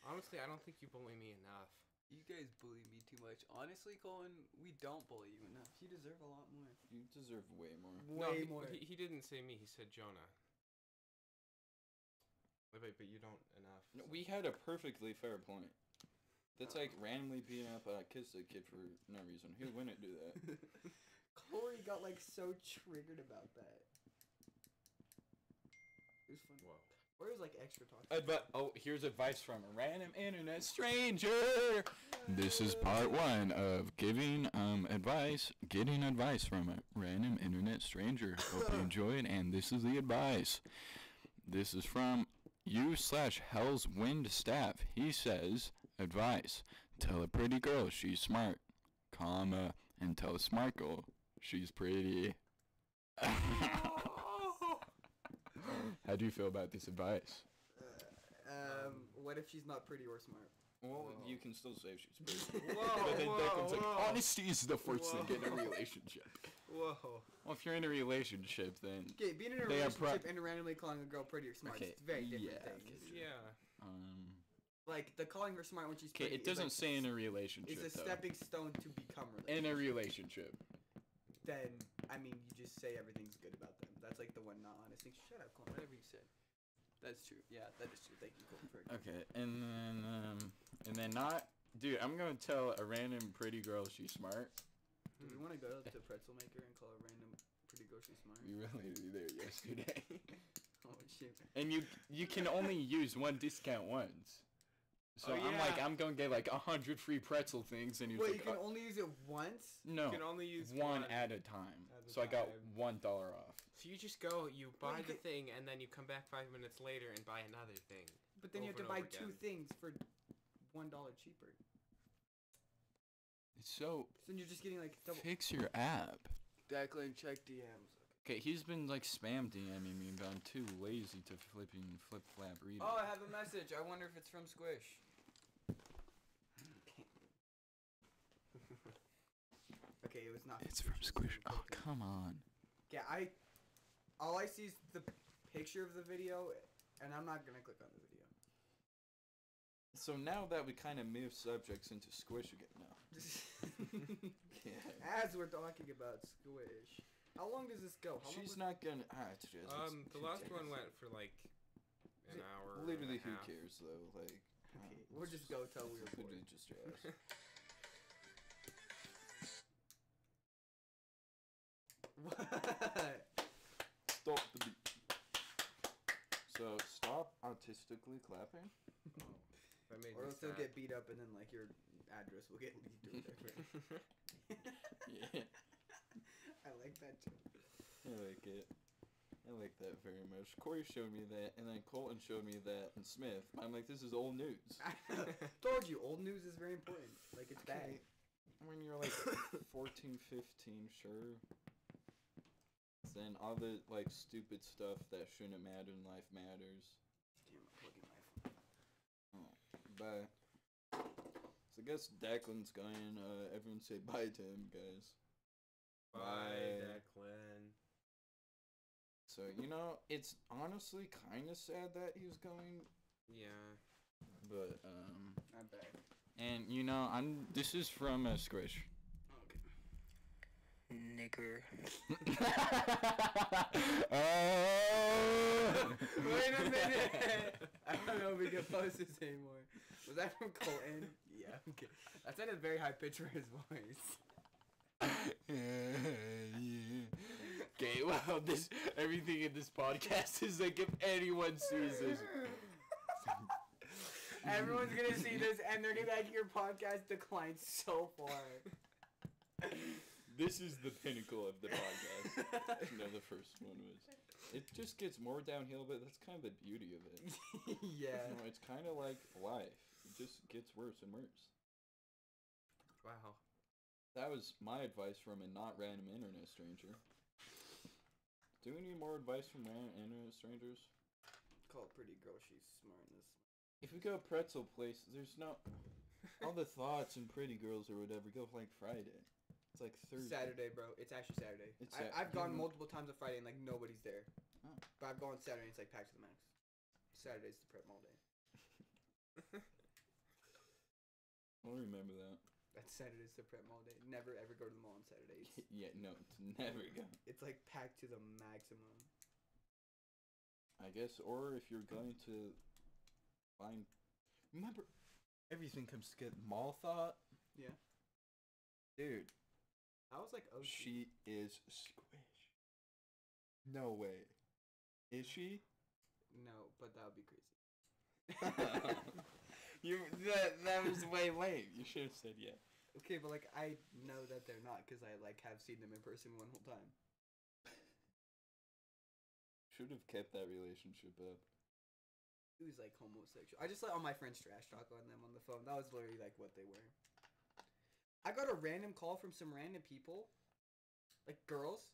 Honestly, I don't think you bully me enough. You guys bully me too much. Honestly, Colin, we don't bully you enough. You deserve a lot more. You deserve way more. No, Way more. He didn't say me. He said Jonah. Wait, but you don't enough. No, so- we had a perfectly fair point. That's like randomly beating up a kiss a kid for no reason. Who wouldn't do that? Corey got like so triggered about that. It was fun. Whoa. Or it was like extra talk. Oh, here's advice from a random internet stranger. This is part 1 of giving getting advice from a random internet stranger. Hope you enjoyed, and this is the advice. This is from you/Hell's Wind Staff. He says, advice: tell a pretty girl she's smart, comma, and tell a smart girl she's pretty. How do you feel about this advice? What if she's not pretty or smart? Well, Whoa. you can still say she's pretty. Whoa, But then that comes like, whoa. honesty is the first thing in a Whoa. relationship. Whoa. Well, if you're in a relationship, then Okay, being in a They are relationship and randomly calling a girl pretty or smart Okay, is very different yeah, things. okay. Yeah. Like the calling her smart when she's okay, pretty. it doesn't is say in a like, relationship is a though. stepping stone to become relationship. In a relationship. Then I mean, you just say everything's good about them. That's like the one not honest thing. Shut up, Colin. Whatever you say. That's true. Yeah, that is true. Thank you, Colin. For Okay, and then not, dude. I'm gonna tell a random pretty girl she's smart. Do we want to go to Pretzel Maker and call a random pretty girl she's smart? We really were there yesterday. Oh shit. And you can only use one discount once. So Oh, I'm like, yeah. I'm gonna get like 100 free pretzel things, and he was Wait, you like, can only use it once? no, You can only use one at a time. at a So I got time. $1 off. So you just go, you buy you the thing, and then you come back 5 minutes later and buy another thing. But then you have to Over buy and over 2 things for $1 cheaper. So So then you're just getting like double. fix your app. Declan, check DMs. Okay, he's been like spam DMing me and gone too lazy to flip flap read it. Oh, I have a message. I wonder if it's from Squish. Okay, it was not. It's from Squish. Oh, Okay. come on. Yeah, all I see is the picture of the video, and I'm not gonna click on the video. So now that we kind of move subjects into Squish again now. Yeah. As we're talking about Squish, how long does this go? How long She's was- not gonna. It's just, The last one went for like an hour. and Literally, a who half. cares though? Like, Okay, we'll just go till we're bored. literally just jazz. What? Stop the beat. So stop artistically clapping. That made Or me else they'll sad. get beat up, and then like your address will get leaked or whatever. Yeah, I like that too. I like it. I like that very much. Corey showed me that, and then Colton showed me that, and Smith. I'm like, this is old news. I told you, old news is very important. Like it's bad. when you're like 14, 15, sure. Then all the like stupid stuff that shouldn't matter in life matters. But so I guess Declan's going. Everyone say bye to him, guys. Bye, Declan. So it's honestly kind of sad that he's going. Yeah. But I'm back. And this is from Squish. Nigger. Wait a minute. I don't know if we can post this anymore. Was that from Colton? Yeah. Okay. That sounded very high pitched for his voice. Okay, well, everything in this podcast is like if anyone sees this. Everyone's gonna see this and they're gonna be like, your podcast declined so far. This is the pinnacle of the podcast. The first one was. It just gets more downhill, but that's kind of the beauty of it. Yeah. It's kind of like life. It just gets worse and worse. Wow. That was my advice from a not random internet stranger. Do we need more advice from random internet strangers? Call Pretty Girl, she's smart in this. If we go pretzel place, there's no... all the thoughts and Pretty Girls or whatever go like Friday. It's like Thursday. Saturday, bro. It's actually Saturday. I've gone multiple times on Friday and like nobody's there. Oh. But I've gone Saturday and it's like packed to the max. Saturday's the prep mall day. I'll remember that. That's Saturday's the prep mall day. Never ever go to the mall on Saturdays. Yeah, no, it's never go. It's like packed to the maximum. I guess, or if you're going to find... Remember, everything comes to get mall thought. Yeah. Dude. I was like, oh, she is Squish. No way. Is she? No, but that would be crazy. That was way late. You should have said yeah. Okay, but like I know that they're not because I like have seen them in person one whole time. Should have kept that relationship up. It was like homosexual. I just let all my friends trash talk on them on the phone. That was literally like what they were. I got a random call from some random people, like girls.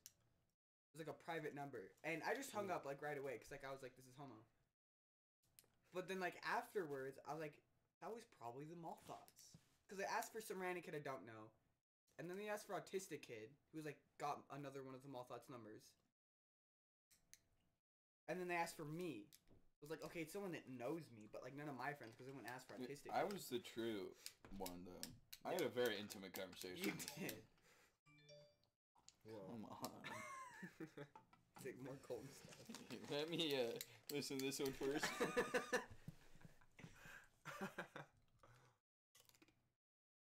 It was like a private number, and I just hung up like right away because like I was like, this is homo. But then like afterwards, I was like, that was probably the mall thoughts, because they asked for some random kid I don't know, and then they asked for autistic kid who was like got another one of the mall thoughts numbers, and then they asked for me. I was like, okay, it's someone that knows me, but like none of my friends, because they wouldn't ask for autistic. I was the true one though. I had a very intimate conversation. You did. Whoa. Come on. Take more Colton stuff. Let me listen to this one first.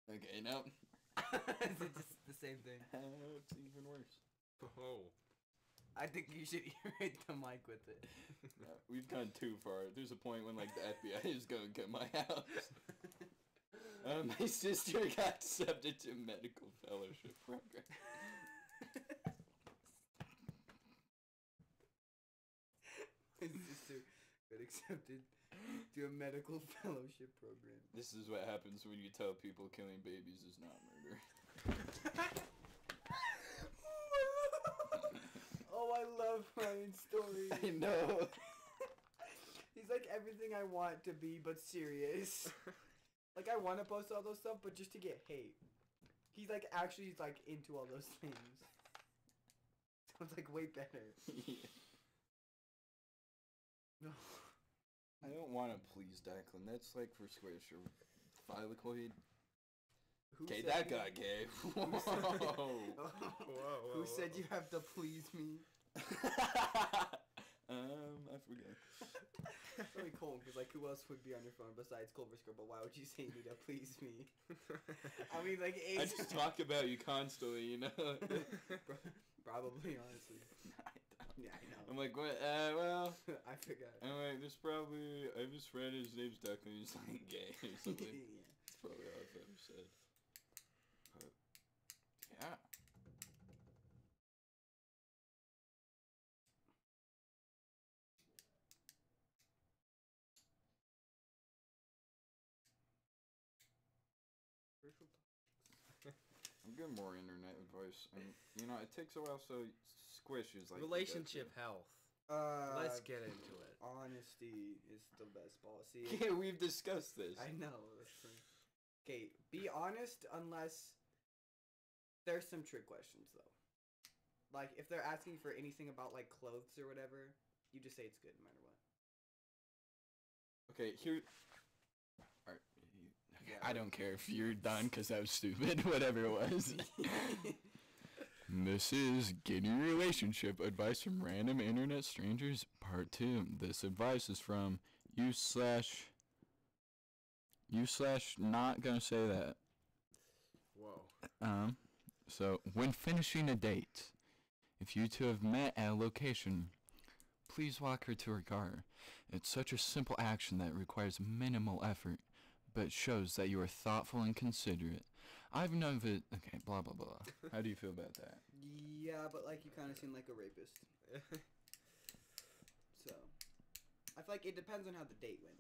Okay, no. Is it just the same thing? It's even worse. Oh. I think you should irrigate the mic with it. We've gone too far. There's a point when like the FBI is going to come my house. My sister got accepted to medical fellowship program. My sister got accepted to a medical fellowship program. This is what happens when you tell people killing babies is not murder. Oh, I love Ryan's story. I know. He's like everything I want to be, but serious. Like I want to post all those stuff, but just to get hate. He's like actually like into all those things. So it's like way better. Yeah. I don't want to please Declan. That's like for Squish or Thylakoid. Okay, that got gay. Whoa. Who said you have to please me? I forget. It's really cool, because like who else would be on your phone besides Culver Square? But why would you say you need to please me? I mean, like I just talk about you constantly, you know. Probably, honestly. Yeah, I know. I'm like, what? Well, I forgot. I'm like, there's probably I have this friend. His name's Declan. He's like gay or something. Yeah. That's probably all I've ever said. But yeah. get more internet advice. And, you know, it takes a while, so Squish is like... Relationship health. Let's get into it. Honesty is the best policy. Yeah, we've discussed this. I know. Okay, be honest unless there's some trick questions, though. Like, if they're asking for anything about, like, clothes or whatever, you just say it's good no matter what. Okay, here... Alright. Okay, I don't care if you're done, because that was stupid. Whatever it was. This is Getting Relationship Advice from Random Internet Strangers, Part 2. This advice is from you slash not gonna say that. Whoa. So, when finishing a date, if you two have met at a location, please walk her to her car. It's such a simple action that requires minimal effort, but shows that you are thoughtful and considerate. I've known of it. Okay, blah blah blah. How do you feel about that? Yeah, but like you kind of seem like a rapist. So, I feel like it depends on how the date went.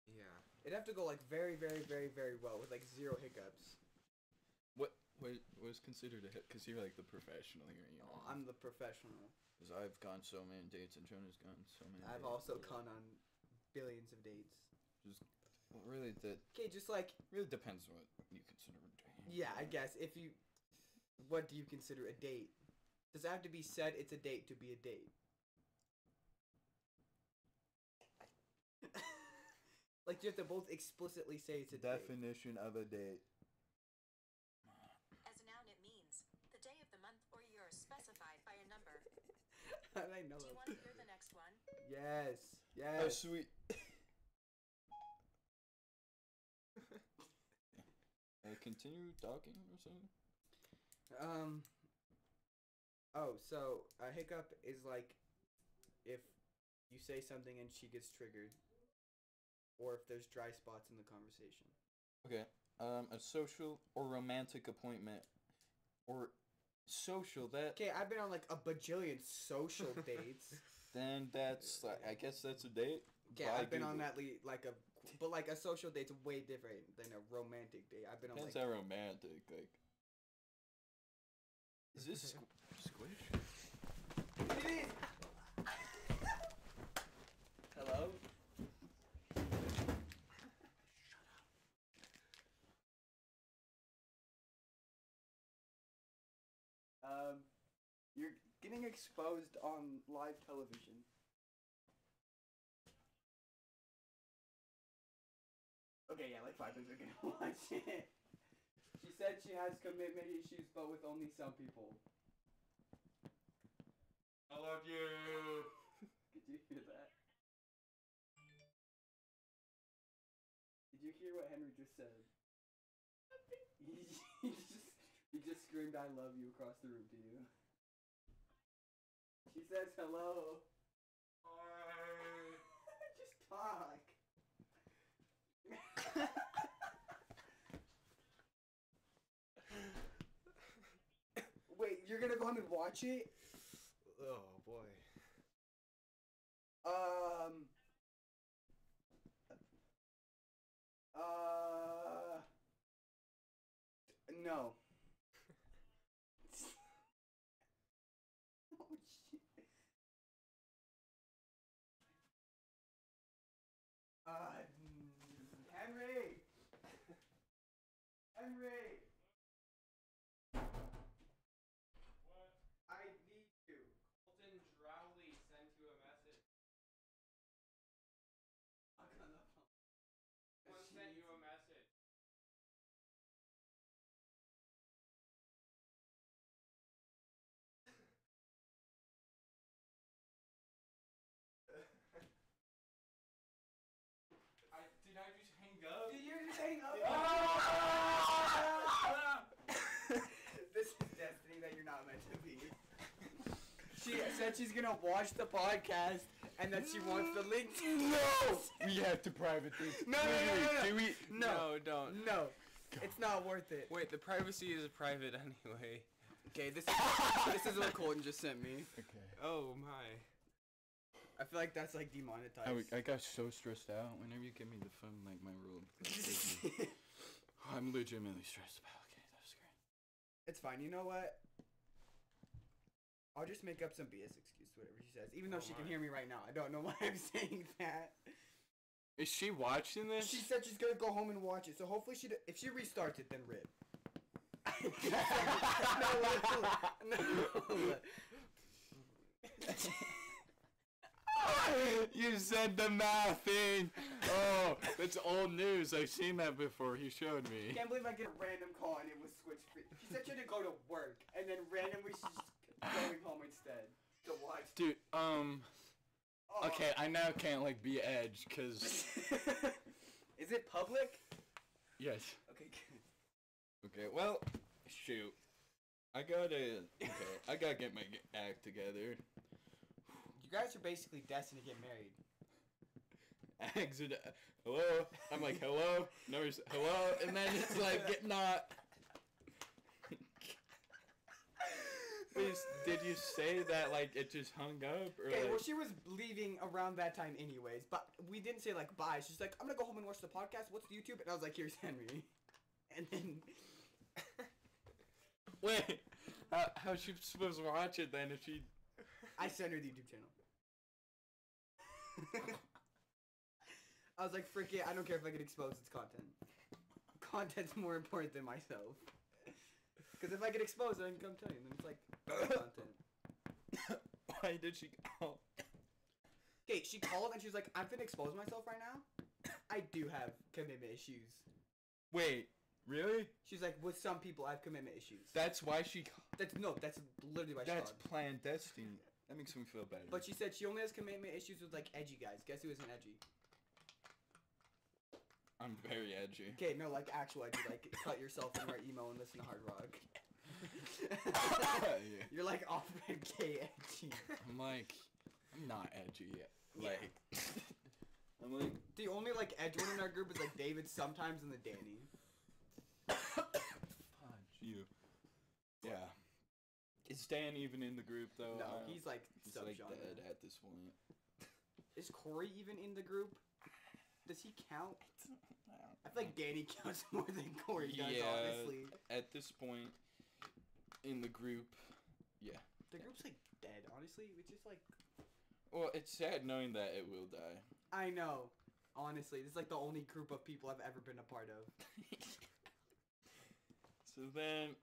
Yeah. It'd have to go like very, very, very, very well with like 0 hiccups. What was considered a hit? Because you're like the professional here, you know. Oh, I'm the professional. Because I've gone so many dates and Jonah's gone so many I've dates. also gone on billions of dates. Just, well, really, Okay, just like... really depends what you consider a date. Yeah, I guess. What do you consider a date? Does it have to be said it's a date to be a date? Like, you have to both explicitly say it's a Definition of a date. As a noun, it means the day of the month or year specified by a number. How did I know Do you that? want to hear the next one? Yes. Oh, sweet. Continue talking or something? Oh, so a hiccup is like if you say something and she gets triggered, or if there's dry spots in the conversation. Okay. A social or romantic appointment, or social that. Okay, I've been on like a bajillion social dates. Then that's like, I guess that's a date. Yeah, I've been on that but like a social date's way different than a romantic date. I've been on Depends like how romantic. Like, is this Squish? It is. Hello. You're getting exposed on live television. Okay, yeah, like 5 minutes are gonna watch it. She said she has commitment issues, but with only some people. I love you. Did you hear that? Did you hear what Henry just said? He just screamed "I love you" across the room to you. She says hello. Just talk. Wait, you're gonna go home and watch it? Oh boy. No. Oh shit. Henry. Henry. What? I need you. Colton Drowley sent you a message. I'm on the phone. Someone sent you a message. Did I just hang up? Did you just hang up? This is destiny that you're not meant to be. She said she's gonna watch the podcast and that she wants the link to No! We have to private this. No. Do we? No, don't. No. It's not worth it. Wait, the privacy is private anyway. Okay, this is what Colton just sent me. Okay. Oh my. I feel like that's like demonetized. I got so stressed out whenever you give me the phone, like my rule. I'm legitimately stressed about. It's fine. You know what? I'll just make up some BS excuse, whatever she says. Even though she can hear me right now. I don't know why I'm saying that. Is she watching this? She said she's gonna go home and watch it. So hopefully if she restarts it, then rip. No. You said the math thing. Oh, that's old news. I've seen that before. He showed me. Can't believe I get a random call and it was switch free. She said she had to go to work and then randomly she's going home instead to watch. Dude, okay, I now can't like be Edge, cause. Is it public? Yes. Okay, good. Okay, well, shoot. I gotta get my act together. You guys are basically destined to get married. Exit. Hello. I'm like, hello. No, hello, and then it's like, not. Please, did you say that like it just hung up? Or Okay, like... well she was leaving around that time anyways, but we didn't say like bye. She's like, I'm gonna go home and watch the podcast. What's the YouTube? And I was like, here's Henry. And then. Wait. How's she supposed to watch it then if she? I sent her the YouTube channel. I was like, frick it, I don't care if I get exposed, it's content. Content's more important than myself. Because if I get exposed, I can come tell you, and then it's like, content. Why did she call? Okay, she called and she was like, I'm finna expose myself right now. I do have commitment issues. Wait, really? She's like, with some people, I have commitment issues. That's why she. That's literally why she That's called. clandestine. That makes me feel better. But she said she only has commitment issues with like edgy guys. Guess who isn't edgy? I'm very edgy. Okay, no, like actual edgy, like cut yourself and wear emo and listen to hard rock. Yeah. You're like off-brand gay edgy. I'm like, I'm not edgy yet. Like, I'm like, the only like edge one in our group is like David sometimes and the Danny. fudge you. Yeah. Is Dan even in the group though? No, he's like He's like sub-genre. dead at this point. Is Corey even in the group? Does he count? I feel like Danny counts more than Corey does, honestly. At this point in the group, yeah. The group's like dead, honestly. It's just like... Well, it's sad knowing that it will die. I know. Honestly, this is like the only group of people I've ever been a part of. So then,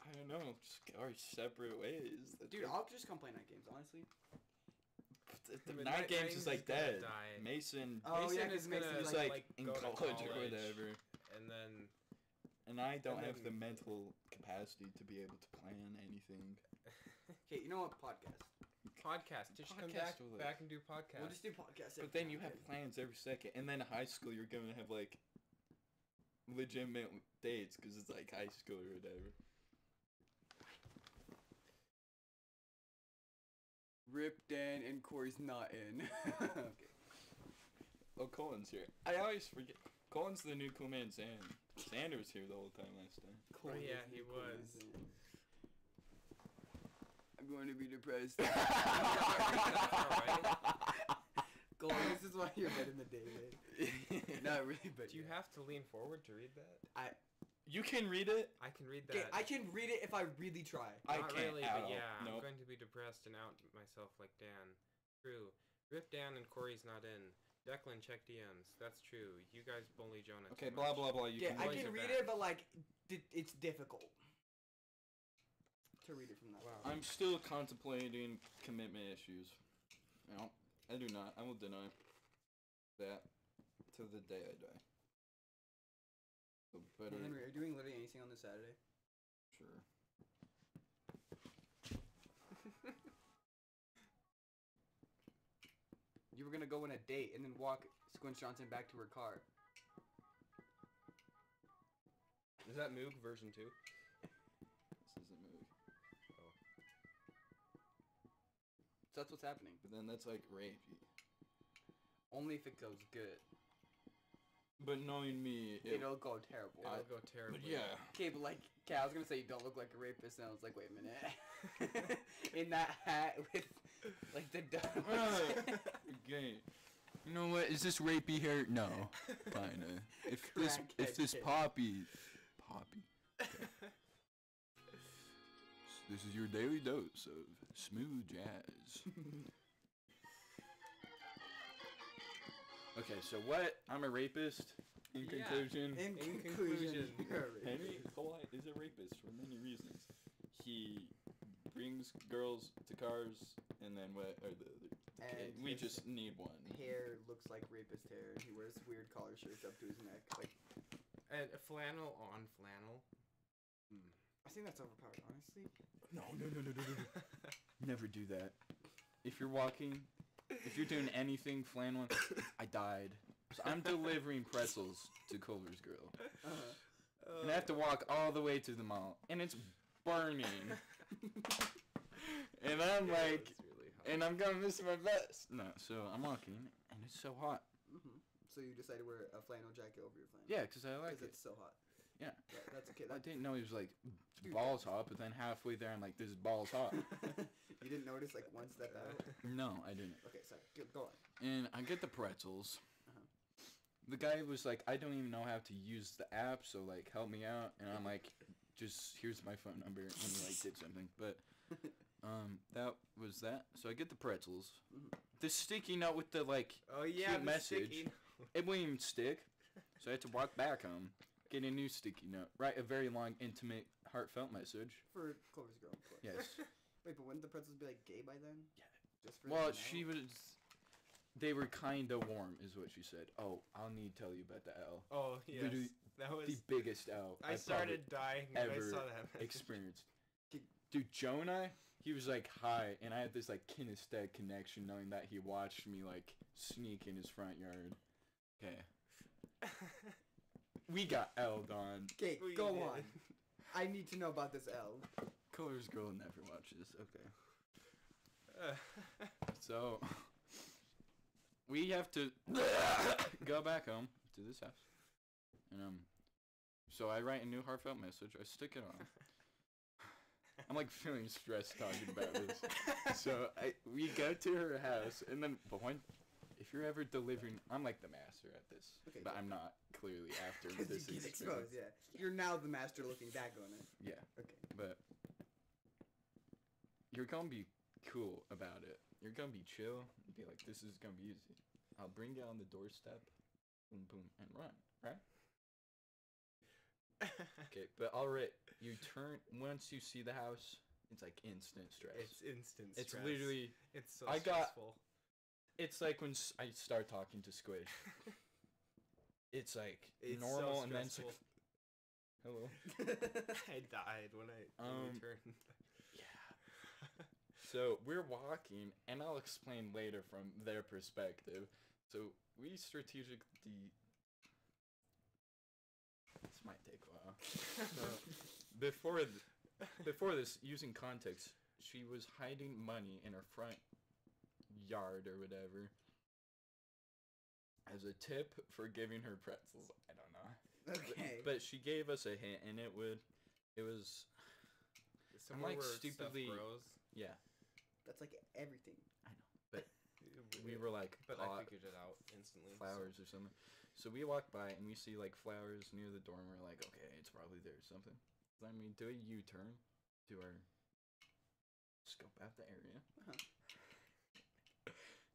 I don't know, just go our separate ways. Dude, I'll just come play night games, honestly. The night games is like dead. Die. Mason, Oh, Mason yeah, is 'cause gonna Mason's like, in go to college or whatever. and then And I don't And have the then- mental capacity to be able to plan anything. Okay, you know what? Podcast. podcast. Just come Podcast will back and do podcast. We'll just do podcasts. But then you have plans every second. And then high school, you're going to have, like, legitimate dates because it's, like, high school or whatever. Rip Dan and Corey's not in. Okay. Oh, Colin's here. I always forget. Colin's the new cool man, Xander was here the whole time last time. Cool. yeah, he was. I'm going to be depressed. Alright. Gold, this is why you're better than David. Not really, but Do you have to lean forward to read that? You can read it? I can read Okay, that. I can read it if I really try. I Not can't really, at but all. yeah, Nope. I'm going to be depressed and out myself like Dan. True. Rip Dan and Corey's not in. Declan, check DMs. That's true. You guys bully Jonah. Okay, too blah, much. blah, blah. You Yeah, can I boys can are read back. it, but like, it's difficult to read it from that. Wow. I'm still contemplating commitment issues. No, I do not. I will deny that to the day I die. So better. Hey, Henry, are you doing literally anything on this Saturday? Sure. You were gonna go on a date and then walk Squinch Johnson back to her car. Is that Moog version 2? This isn't movie. So that's what's happening. But then that's like rapey. Only if it goes good. But knowing me, It'll go terrible. It'll go terribly. But yeah. Okay, but like, okay, I was gonna say you don't look like a rapist, and I was like, wait a minute. In that hat with, like, the Okay. You know what? Is this rapey hair? No. Kinda. If this Crackhead Poppy. This is your daily dose of smooth jazz. Okay, so what? I'm a rapist. In Yeah. conclusion, In In conclusion, conclusion. you're a Henry rapist. Cole is a rapist for many reasons. He brings girls to cars, and then what are the other? And We his just need one. hair looks like rapist hair. He wears weird collar shirts up to his neck. Like, And flannel on flannel. I think that's overpowered, honestly. no. Never do that. If you're walking, if you're doing anything flannel, I died. So I'm delivering pretzels to Culver's Grill. Uh-huh. And I have to walk all the way to the mall. And it's burning. And I'm like, and I'm gonna miss my vest. No, so I'm walking, and it's so hot. So you decided to wear a flannel jacket over your flannel? Yeah, because I like Because it. it's so hot. Yeah. That's okay. I didn't know he was like balls hot, but then halfway there I'm like, this is balls hot. You didn't notice like one step out? No, I didn't. Okay, sorry. Go on. And I get the pretzels. Uh-huh. The guy was like, I don't even know how to use the app, so like help me out. And I'm like, just here's my phone number, and he like did something. But that was that. So I get the pretzels. The sticky note with the like Oh yeah, cute the message. sticky- It wouldn't even stick. So I had to walk back home, get a new sticky note, write a very long, intimate, heartfelt message. For Clover's Girl, of course. Yes. Wait, but wouldn't the pretzels be like gay by then? Yeah. Just for Well, them to she know? was. They were kinda warm, is what she said. Oh, I'll need to tell you about the L. Oh yes, Literally that was. The biggest L I started dying when I ever saw that. experienced. Dude, Jonah, he was like, hi, and I had this like kinesthetic connection knowing that he watched me like sneak in his front yard. Okay. We got L'd on. Okay, We go did. on. I need to know about this L. Color's Girl never watches. Okay. So, we have to go back home to this house. And, so I write a new heartfelt message. I stick it on. I'm like feeling stressed talking about this. So we go to her house, and then, but if you're ever delivering, I'm like the master at this, Okay, but go. I'm not clearly after Because this you get experience. exposed, yeah. You're now the master looking back on it. Yeah, Okay. but you're gonna be cool about it. You're gonna be chill and be like, this is gonna be easy. I'll bring you on the doorstep, boom, boom, and run, right? Okay, but alright, you turn, once you see the house, it's like instant stress. It's instant. It's stress. literally, It's so I got- stressful. it's like when I start talking to Squish. It's like It's normal so and then it's like, stressful. hello. I died when I returned. Yeah. So we're walking, and I'll explain later from their perspective. So we strategically. This might take a while. So before this, using context, she was hiding money in her front yard or whatever as a tip for giving her pretzels. I don't know. Okay. But she gave us a hint, and it was. Somewhere like where stupidly- stuff grows. Yeah, That's like everything. we were like But I pot figured it out instantly. flowers or something. So we walk by and we see like flowers near the door, and we're like, okay, it's probably there or something. Then we do a U-turn to our scope out the area.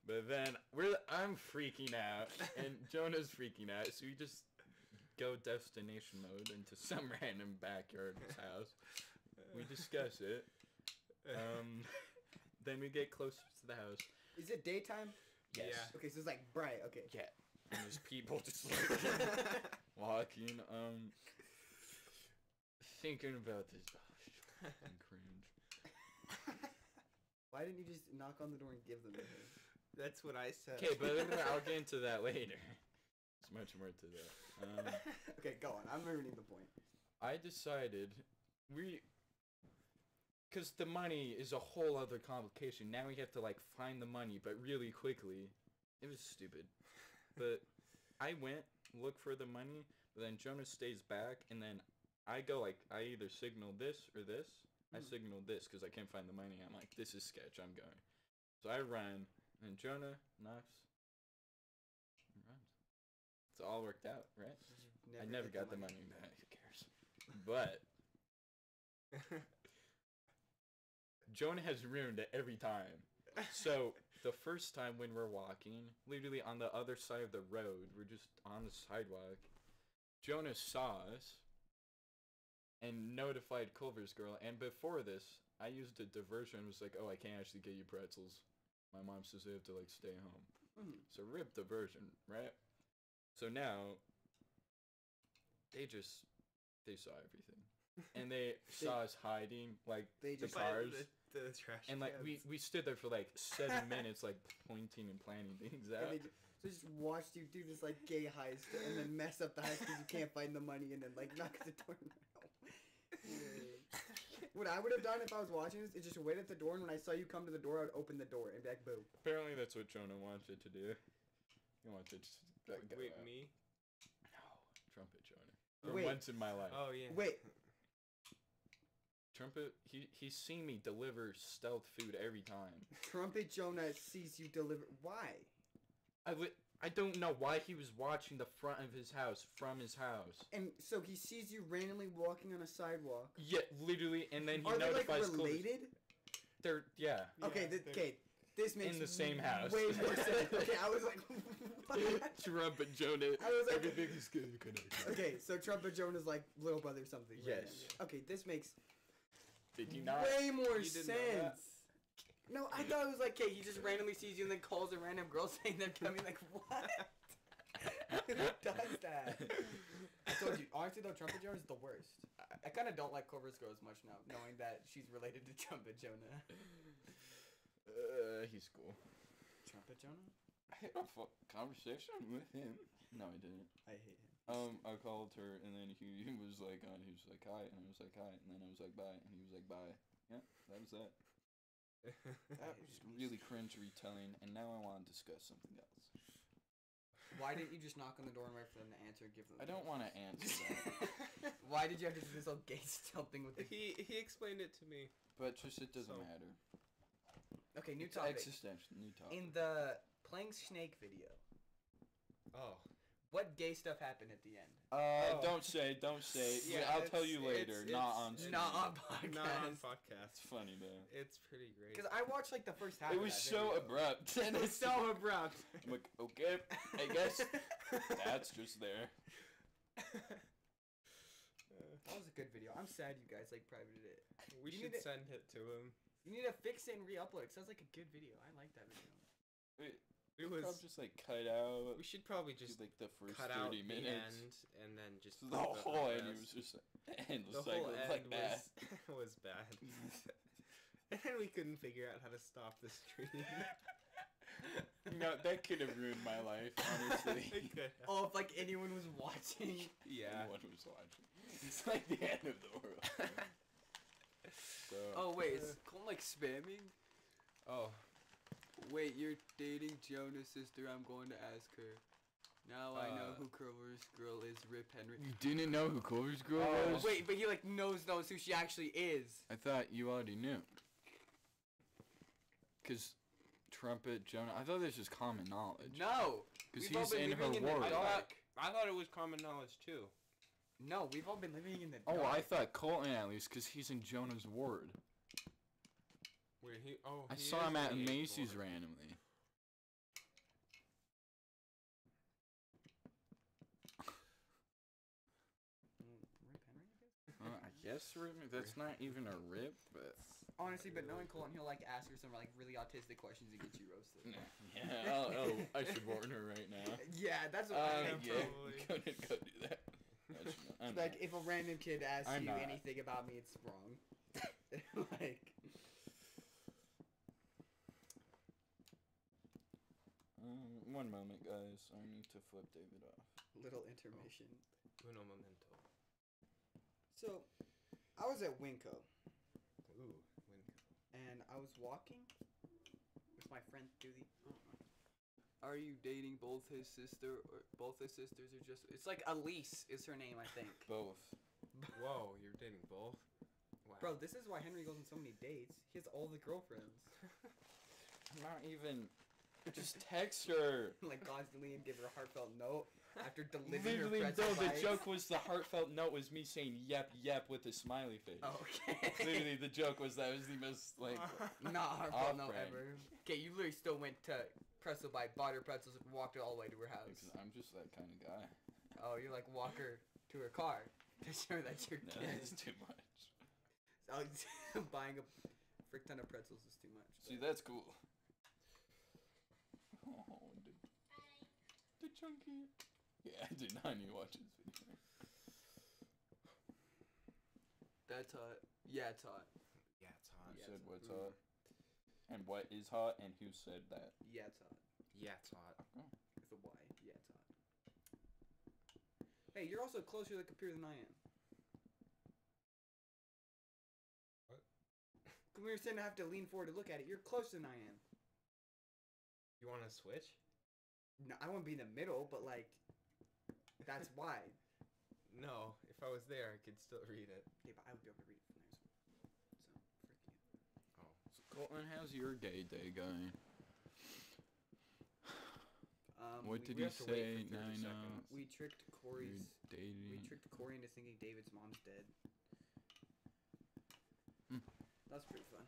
But then I'm freaking out and Jonah's freaking out, so we just go destination mode into some random backyard house. We discuss it. Then we get closer to the house. Is it daytime? Yes. Yeah. Okay, so it's like bright. Okay. Yeah. And there's people just like walking. Thinking about this. Oh, I'm cringe. Why didn't you just knock on the door and give them to her? That's what I said. Okay, but I'll get into that later. There's much more to that. Okay, go on. I'm ruining the point. I decided because the money is a whole other complication. Now we have to like find the money, but really quickly. It was stupid. But I went, look for the money, but then Jonas stays back, and then I go like, I either signal this or this. I signal this because I can't find the money. I'm like, this is sketch, I'm going. So I run, and Jonah knocks and runs. It's all worked out, right? I never get got the money back. Who cares? But Jonah has ruined it every time. So, the first time when we're walking, literally on the other side of the road, we're just on the sidewalk, Jonah saw us and notified Culver's girl, and before this, I used a diversion and was like, oh, I can't actually get you pretzels. My mom says they have to, like, stay home. Mhm. So, rip diversion, right? So now, they saw everything. And they saw us hiding, like, They the just- cars. The trash And like cans. we stood there for like 7 minutes, like pointing and planning things out. And they just watched you do this like gay heist and then mess up the heist because you can't find the money and then like knock the door down. What I would have done if I was watching this is just wait at the door, and when I saw you come to the door, I would open the door and be like, "Boo." Apparently, that's what Jonah wanted to do. He wanted to go Wait, out. me? No, Trumpet Jonah. Oh. For Wait. once in my life. Oh yeah. Wait, Trumpet, he's seen me deliver stealth food every time. Trumpet Jonah sees you deliver. Why? I don't know why he was watching the front of his house from his house. And so he sees you randomly walking on a sidewalk. Yeah, literally, and then he Are they like notifies Clovis. related? They're yeah. Okay, Yeah, okay. This makes In the same house. way more sense. Okay, I was like, what? Trumpet Jonah. I was like- Everything is good. Okay, so Trumpet Jonah's like little brother or something. right? Yes. Okay, this makes Did you not? way more You didn't know that? sense. No, I thought it was like, okay, he just randomly sees you and then calls a random girl saying they're coming. Like, what? Who does that? I told you, honestly though, Trumpet Jonah is the worst. I kind of don't like Culver's girl as much now, knowing that she's related to Trumpet Jonah. He's cool. Trumpet Jonah? I had a conversation with him. No, I didn't. I hate him. I called her, and then he was like, hi, and I was like, hi, and then I was like, bye, and he was like, bye. Yeah, that was that. That was really cringe retelling, and now I want to discuss something else. Why didn't you just knock on the door and wait for them to answer and give them I don't want to answer that, Why did you have to do this whole gay stealth thing with the... He explained it to me. but just it doesn't So- matter. Okay, new It's topic. existential, new topic. In the playing Snake video, Oh. what gay stuff happened at the end? Oh. Don't say. Yeah, I'll tell you it's- later. it's- not on. it's- Not on Not on podcast. podcast. It's funny though. It's pretty great. Because I watched like the first half It of was that so video. abrupt. It was so abrupt. I'm like, okay, I guess that's just there. That was a good video. I'm sad you guys like privated it. We You should need to- send it to him. You need to fix it and re-upload it. Sounds like a good video. I like that video. It Probably was. just like cut out. We should probably Just just like the first cut out 30 the minutes. end and then just The put whole end rest. was just endless The cycle whole of end like that. was bad. And then we couldn't figure out how to stop the stream. No, that could have ruined my life, honestly. It could have. Oh, if like anyone was watching. Yeah. Anyone was watching. It's like the end of the world. So, Oh wait, is Colton like spamming? Oh. Wait, you're dating Jonah's sister. I'm going to ask her. Now I know who Culver's girl is. Rip Henry. You didn't know who Culver's girl Oh, was? Wait, but he like knows who she actually is. I thought you already knew. Cause Trumpet Jonah, I thought this was common knowledge. No. Cause we've all he's been in her living in the ward. dark. I thought it was common knowledge too. No, we've all been living in the Oh, dark. I thought Colton at least, cause he's in Jonah's ward. Wait, he? Oh, I he saw is him in at the eighth Macy's ward. randomly. Rip Henry, I guess? I guess that's not even a rip, but Honestly, but knowing Colton, he'll like ask her some like really autistic questions and get you roasted. yeah. I should warn her right now. Yeah, that's what Yeah, Yeah, probably. go do that. I'm Like if a random kid asks I'm you not. anything about me, it's wrong. Like, one moment, guys. I need to flip David off. little intermission. Uno momento. So, I was at Winco, Ooh, Winco. and I was walking with my friend Dewey. Are you dating both his sister or both his sisters or just? It's like Elise is her name, I think. Both. Whoa, you're dating both? Wow. Bro, this is why Henry goes on so many dates. He has all the girlfriends. I'm not even. Just text her. Like constantly and give her a heartfelt note. after delivering Literally, her pretzel no, the bites. joke was the heartfelt note was me saying yep, yep with a smiley face. Oh, okay. Literally, the joke was that was the most, like, Not heartfelt no Off-brand. ever. Okay, you literally still went to pretzel bite, bought her pretzels, and walked all the way to her house. because I'm just that kind of guy. Oh, you're like walk her to her car to show that you're No, kid. that's too much. Oh, buying a frick ton of pretzels is too much. See, that's cool. Oh, the chunky. Yeah, I did not need to watch this video. That's hot. Yeah, it's hot. Yeah, it's hot. Who Yeah, said it's what's hot. hot? And what is hot, and who said that? Yeah, it's hot. Yeah, it's hot. With a Y. Yeah, it's hot. Hey, you're also closer to the computer than I am. What? When we were saying I have to lean forward to look at it, you're closer than I am. You want to switch? No, I won't be in the middle, but like, that's why. No, if I was there, I could still read it. Okay, but I would be able to read it from there. So, freaking. Oh. So, Colton, how's your gay day going? What did we you have to wait say? for 30 Nina? seconds. We tricked You're Corey's. dating. We tricked Corey into thinking David's mom's dead. Hmm. That's pretty fun.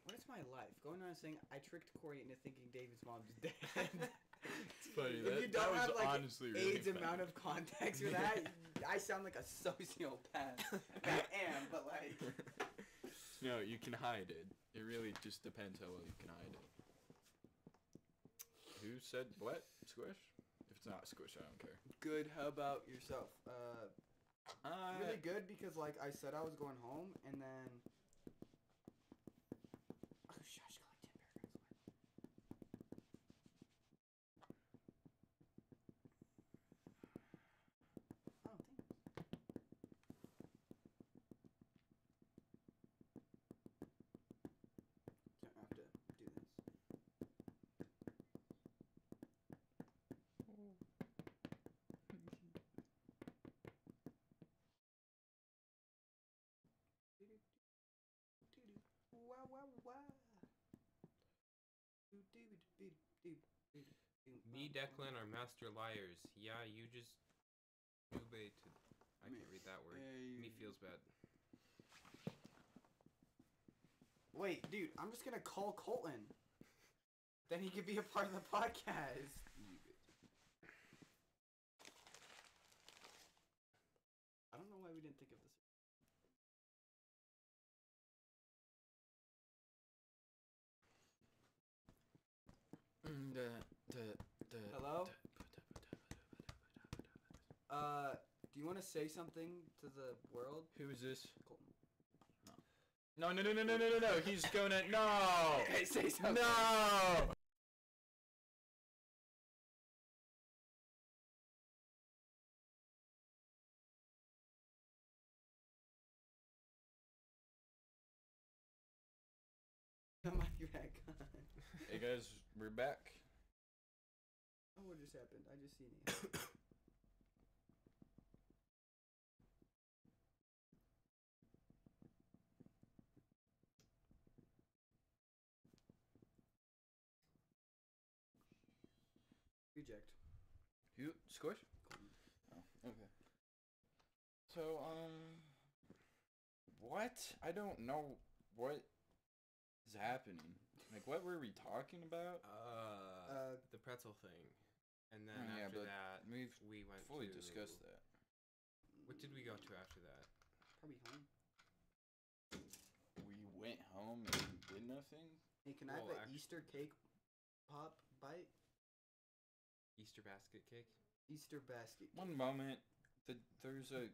What is my life? Going around saying I tricked Corey into thinking David's mom's dead. It's funny. If you don't that have was like honestly really AIDS amount funny. of context for that, I sound like a sociopath. I am, but like. No, you can hide it. It really just depends how well you can hide it. Who said what? Squish? If it's not squish, I don't care. Good. How about yourself? Really good because like I said I was going home and then. Oh shush! Got like 10 paragraphs left. Oh, thanks. Don't have to do this. Wow, wow, wow. Me, Declan, are master liars. Yeah, you just I can't read that word. Me feels bad. Wait, dude, I'm just gonna call Colton. Then he could be a part of the podcast. I don't know why we didn't think of this. Hello? Do you want to say something to the world? Who is this? Colton. No, no, no, no, no, no, no, no. He's gonna. No! Hey, say something. No! My back on. Hey guys, we're back. Oh, what just happened? I just seen it. Reject. You squish? Colton. Oh, okay. So, what? I don't know what is happening. Like, what were we talking about? The pretzel thing. And then Oh, yeah, after but that, we've we went fully to... discussed that. What did we go to after that? Probably home. We went home and did nothing. Hey, can I have Well, an Easter cake pop bite? Easter basket cake? Easter basket. One moment, there's a,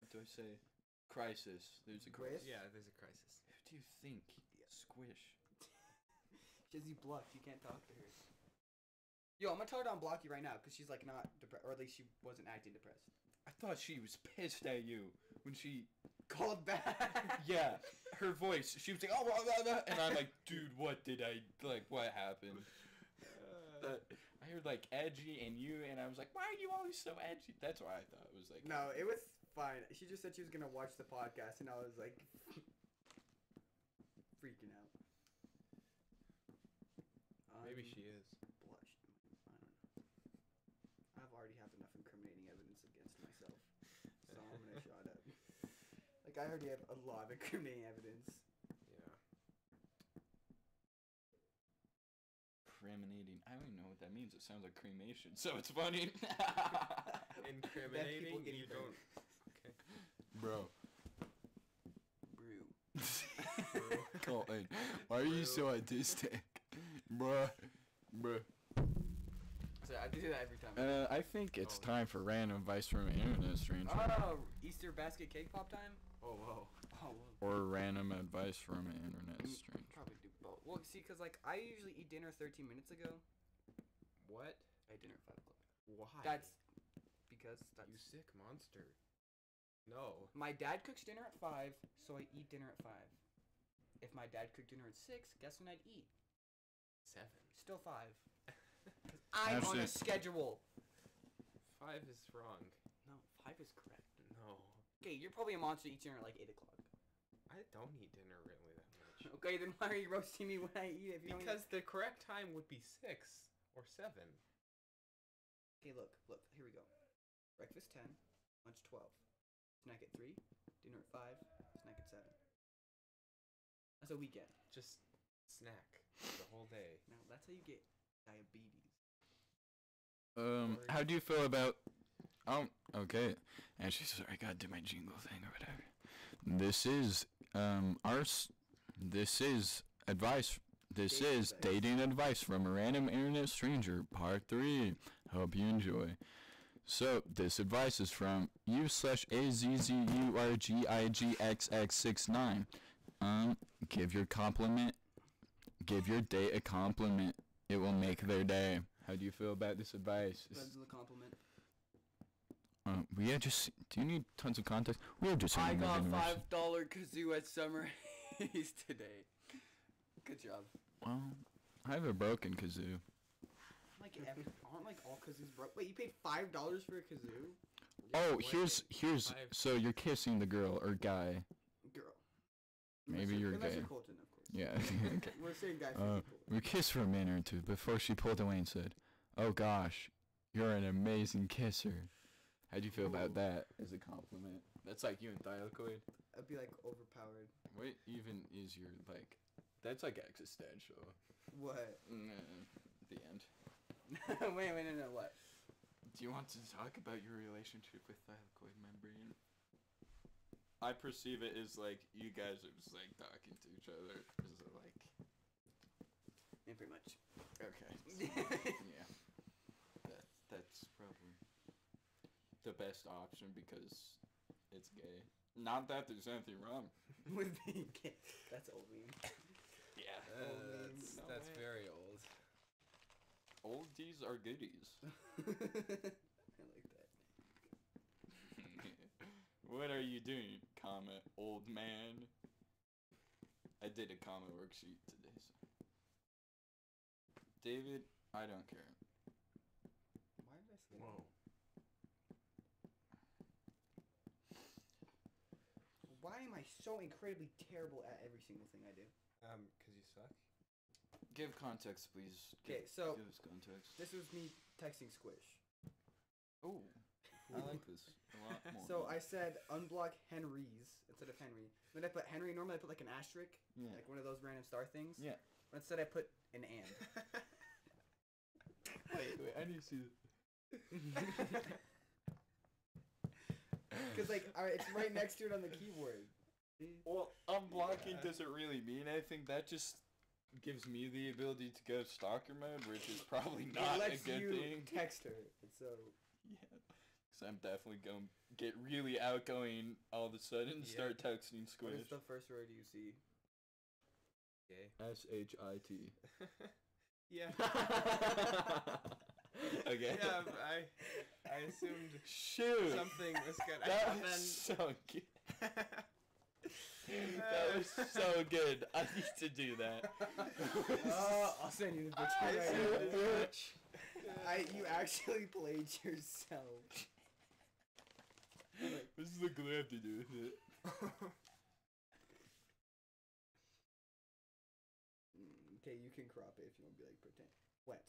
what do I say? Crisis. There's a Quiz? Yeah, there's a crisis. Who do you think? Squish. Shizzy bluffed. You can't talk to her. Yo, I'm gonna tell her to unblock you right now because she's like not depressed, or at least she wasn't acting depressed. I thought she was pissed at you when she, Called back. yeah, her voice. She was like, oh, blah, blah, blah, and I'm like, dude, what did I, like, what happened? I heard like edgy and you, and I was like, why are you always so edgy? That's why I thought it was like. No, it was fine. She just said she was gonna watch the podcast, and I was like, freaking out. Maybe she is. Blushed. I don't know. I heard you have a lot of incriminating evidence. Yeah. Criminating. I don't even know what that means. It sounds like cremation, so it's funny. Incriminating? getting You burned. don't. Okay. Bro. Brew. Colton, why are you so autistic? Bruh. So I do that every time. I think it's Oh, time for random advice from an internet stranger. Oh, Easter basket cake pop time? Oh, whoa. Oh, Or random advice from an internet well, stranger. probably do both. Well, see, because, like, I usually eat dinner 13 minutes ago. What? I ate dinner at 5 o'clock. Why? That's because that's... You sick monster. No. My dad cooks dinner at 5, so I eat dinner at 5. If my dad cooked dinner at 6, guess when I'd eat? 7. Still 5. I'm on a Actually- schedule. 5 is wrong. No, 5 is correct. No. Okay, you're probably a monster eats dinner at like 8 o'clock. I don't eat dinner really that much. Okay, then why are you roasting me when I eat if you don't eat? Because the correct time would be 6 or 7. Okay, look, here we go. Breakfast 10, lunch 12, snack at 3, dinner at 5, snack at 7. That's a weekend. Just snack the whole day. Now, that's how you get diabetes. How do you feel about... okay. Actually, sorry, I gotta do my jingle thing or whatever. This is, this is advice. This Dating is advice. dating advice from a random internet stranger, part 3. Hope you enjoy. So, this advice is from u/AZZURGIGXX69. Give your date a compliment. It will make their day. How do you feel about this advice? Depends on the compliment. We are just... Do you need tons of context? We are just... I in the got universe. $5 kazoo at Summer Haze today. Good job. Well, I have a broken kazoo. Like, aren't like all kazoos broke? Wait, you paid $5 for a kazoo? Oh, Wait, here's... five- So you're kissing the girl or guy. Girl. Maybe you're unless gay. you're Colton, of course. Yeah. We're saying guy for people. We kissed for a minute or two before she pulled away and said, "Oh gosh, you're an amazing kisser." How'd you feel about Ooh. that as a compliment? That's like you and Thylakoid. I'd be like overpowered. What even is your, like... That's like existential. What? The end. wait, no, what? Do you want to talk about your relationship with Thylakoid membrane? I perceive it as like you guys are just like talking to each other. Is it like... Yeah, pretty much. Okay. Yeah. That's probably the best option because it's gay. Not that there's anything wrong. With being gay. That's old meme. Yeah. That's very old. Oldies are goodies. I like that. What are you doing, comma, old man? I did a comma worksheet today, so. David, I don't care. Why did I say Whoa. that? Why am I so incredibly terrible at every single thing I do? 'Cause you suck. Give context, please. Okay, so give us context. this was me texting Squish. Oh, I like this a lot more. So I said unblock Henry's instead of Henry. Then I put Henry. Normally I put like an asterisk, Yeah. like one of those random star things. Yeah. But instead I put an and. Wait, I need to see this. Because like, alright, it's right next to it on the keyboard. Well, unblocking doesn't really mean anything. That just gives me the ability to go stalker mode, which is probably not it a lets good you thing. text her. And so Yeah, because I'm definitely going to get really outgoing all of a sudden and Yeah. start texting what Squish. is the first word you see? Gay. S-H-I-T. Yeah. Okay. Yeah, I assumed Shoot! something was gonna That happen. was so good. That was so good. I need to do that. I'll send you the I picture right assumed now. as much. You actually played yourself. What does the glue have to do with it? Okay, you can crop it if you want to be like pretend. Wet.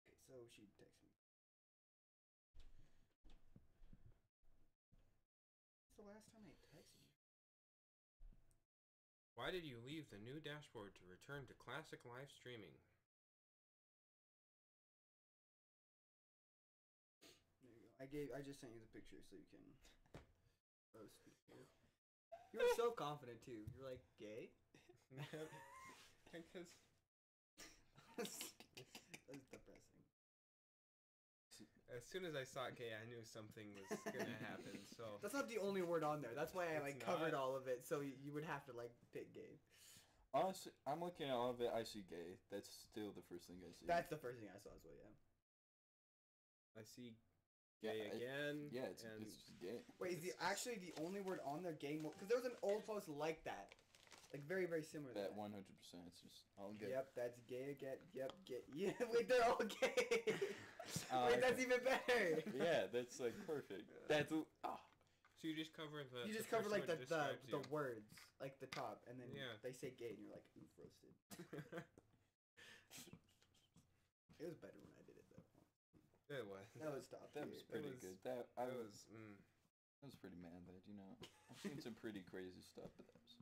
Okay, so she texted me. Why did you leave the new dashboard to return to classic live streaming? There you go. I just sent you the picture so you can post it. You were so confident too. You're like gay. Because That's depressing. as soon as I saw gay, I knew something was gonna happen. So That's not the only word on there. That's why I It's like covered not? all of it, so you would have to like pick gay. Honestly, I'm looking at all of it. I see gay. That's still the first thing I see. That's the first thing I saw as well. Yeah. I see Yeah, gay again. Yeah, and it's just gay. Wait, is the actually the only word on there gay? Because there was an old post like that, like very similar. To That that. 100%. It's just all gay. Yep, that's gay again. Yep, gay. Yeah, wait, they're all gay. Wait, that's even better. Yeah, that's like perfect. That's So you just cover the. You just the cover first like one the describes the you. words, like the top, and then Yeah. they say gay, and you're like, oof, roasted. It was better when I did it though. It was. That was top. that was tier. pretty was- good. That I It was was. I was pretty mad that I've seen some pretty crazy stuff, but that was.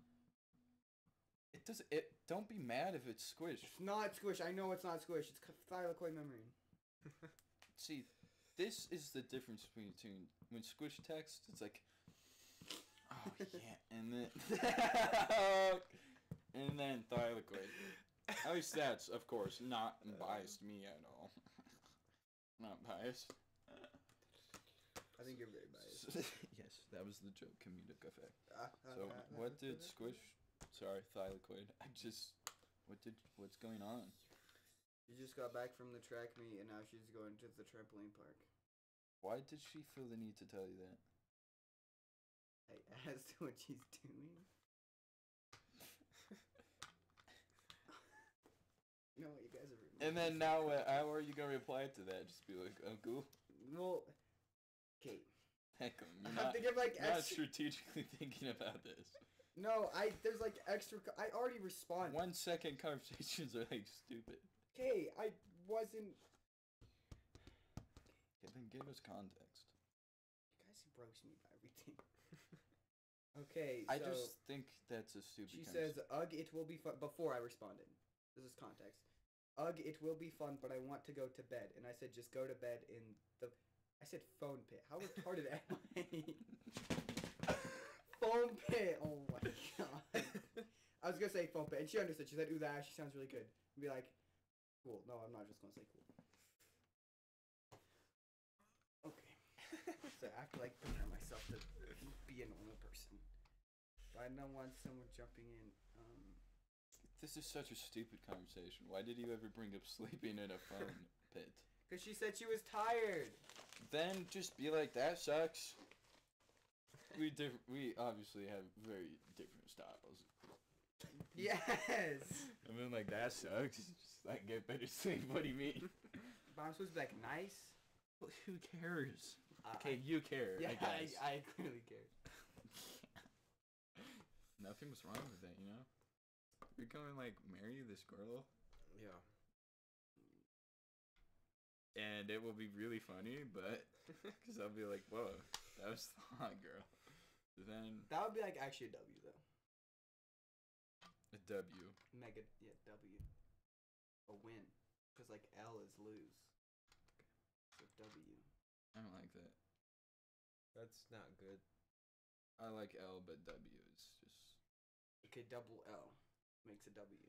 It does it. Don't be mad if it's squished. It's not squish. I know it's not squish. It's thylakoid membrane. See, this is the difference between the two. When squish text, it's like, oh yeah, and then and then thylakoid. At least that's, of course, not biased me at all. Not biased. I think you're very biased. Yes, that was the joke, comedic effect. So, what did squish? Sorry, thylakoid. What's going on? She just got back from the track meet, and now she's going to the trampoline park. Why did she feel the need to tell you that? I asked what she's doing. You know what, you guys are rude. And then now, how are you gonna reply to that? Just be like, Uncle? Well, Kate. Heck, you're I'm not, thinking of like you're not extra. strategically thinking about this. No, there's like extra. I already responded. 1 second conversations are like stupid. Okay, I wasn't. Okay, then give us context. You guys roast me about everything. Okay, I so just think that's a stupid. she says, "Ugh, it will be fun." Before I responded, this is context. Ugh, it will be fun, but I want to go to bed. And I said, just go to bed in the. I said phone pit. How retarded am I? Foam pit. Oh my god. I was gonna say foam pit, and she understood. She said, "Ooh, that actually sounds really good." And be like, "Cool." No, I'm not just gonna say cool. Okay. So I have to like prepare myself to be a normal person. But I don't want someone jumping in. This is such a stupid conversation. Why did you ever bring up sleeping in a phone pit? Because she said she was tired. Then just be like, that sucks. We obviously have very different styles. Yes. I mean, like, that sucks. Just like, get better sleep. What do you mean? But I'm supposed to be like nice. Well, who cares? Uh, Okay, you care. Yeah, I guess. I clearly care. Nothing was wrong with that, you know? You're gonna, like, marry this girl, Yeah. and it will be really funny, but... Because I'll be like, whoa, that was the hot girl. Then, That would be like actually a W though. a W. Mega, yeah, W. A win. Because like L is lose. So W. I don't like that. That's not good. I like L, but W is just... Okay, double L makes a W.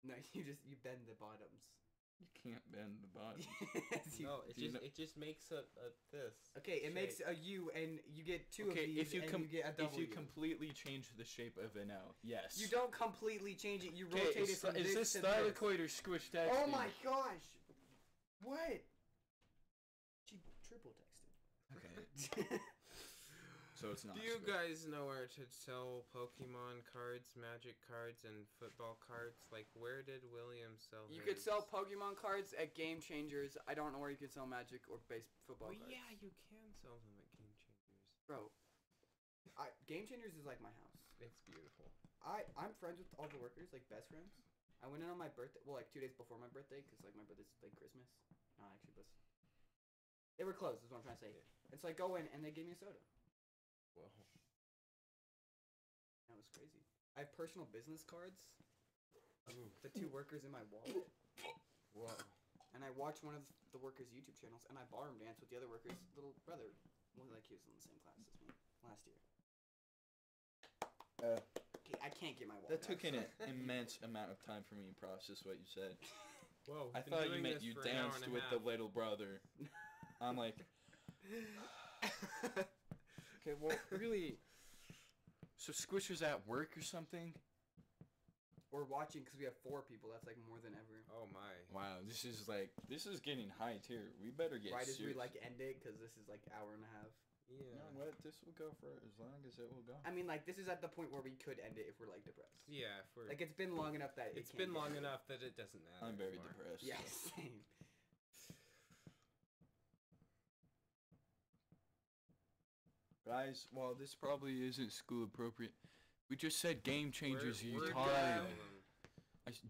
No, you bend the bottoms. You can't bend the bottom. Yes, you- No, do you know- it just makes a this. Okay, it makes shape. a U, and you get two Okay, of these, if you and you get a W. if you completely change the shape of an L, yes. You don't completely change it. You Okay, rotate it from is this this to this. thylakoid or squish texting? Oh my gosh! What? She triple texted. Okay. So it's not. Do you squish. guys know where to sell Pokemon cards, Magic cards, and football cards? Like, where did William sell? You his? could sell Pokemon cards at Game Changers. I don't know where you could sell Magic or base football Well, cards. yeah, you can sell them at Game Changers. Bro, Game Changers is like my house. It's beautiful. I'm friends with all the workers, like best friends. I went in on my birthday, well, like 2 days before my birthday, because like my birthday's like Christmas. Not actually, but they were closed. Is what I'm trying to say. Yeah. And so I go in and they gave me a soda. Well, was crazy. I have personal business cards. The 2 workers in my wallet. Whoa. And I watch one of the workers' YouTube channels, and I ballroom dance with the other worker's little brother. Well, like he was in the same class as me last year. Okay, I can't get my wallet. That took an immense amount of time for me to process what you said. Whoa. I thought you meant you danced with the little brother. I'm like, Okay, well, really. So Squisher's at work or something? Or watching, because we have 4 people. That's like more than ever. Oh my. wow, this is getting high tier. We better get Right as we serious. like end it, because this is like hour and a half. You Yeah. know what? This will go for as long as it will go. I mean, like this is at the point where we could end it if we're like depressed. Yeah. If we're, Like it's been long enough that it's it can't been get long ended. enough that it doesn't matter. I'm very anymore. depressed. Yeah, so. same. Guys, Well, this probably isn't school appropriate. We just said game changers, you We're retarded. down.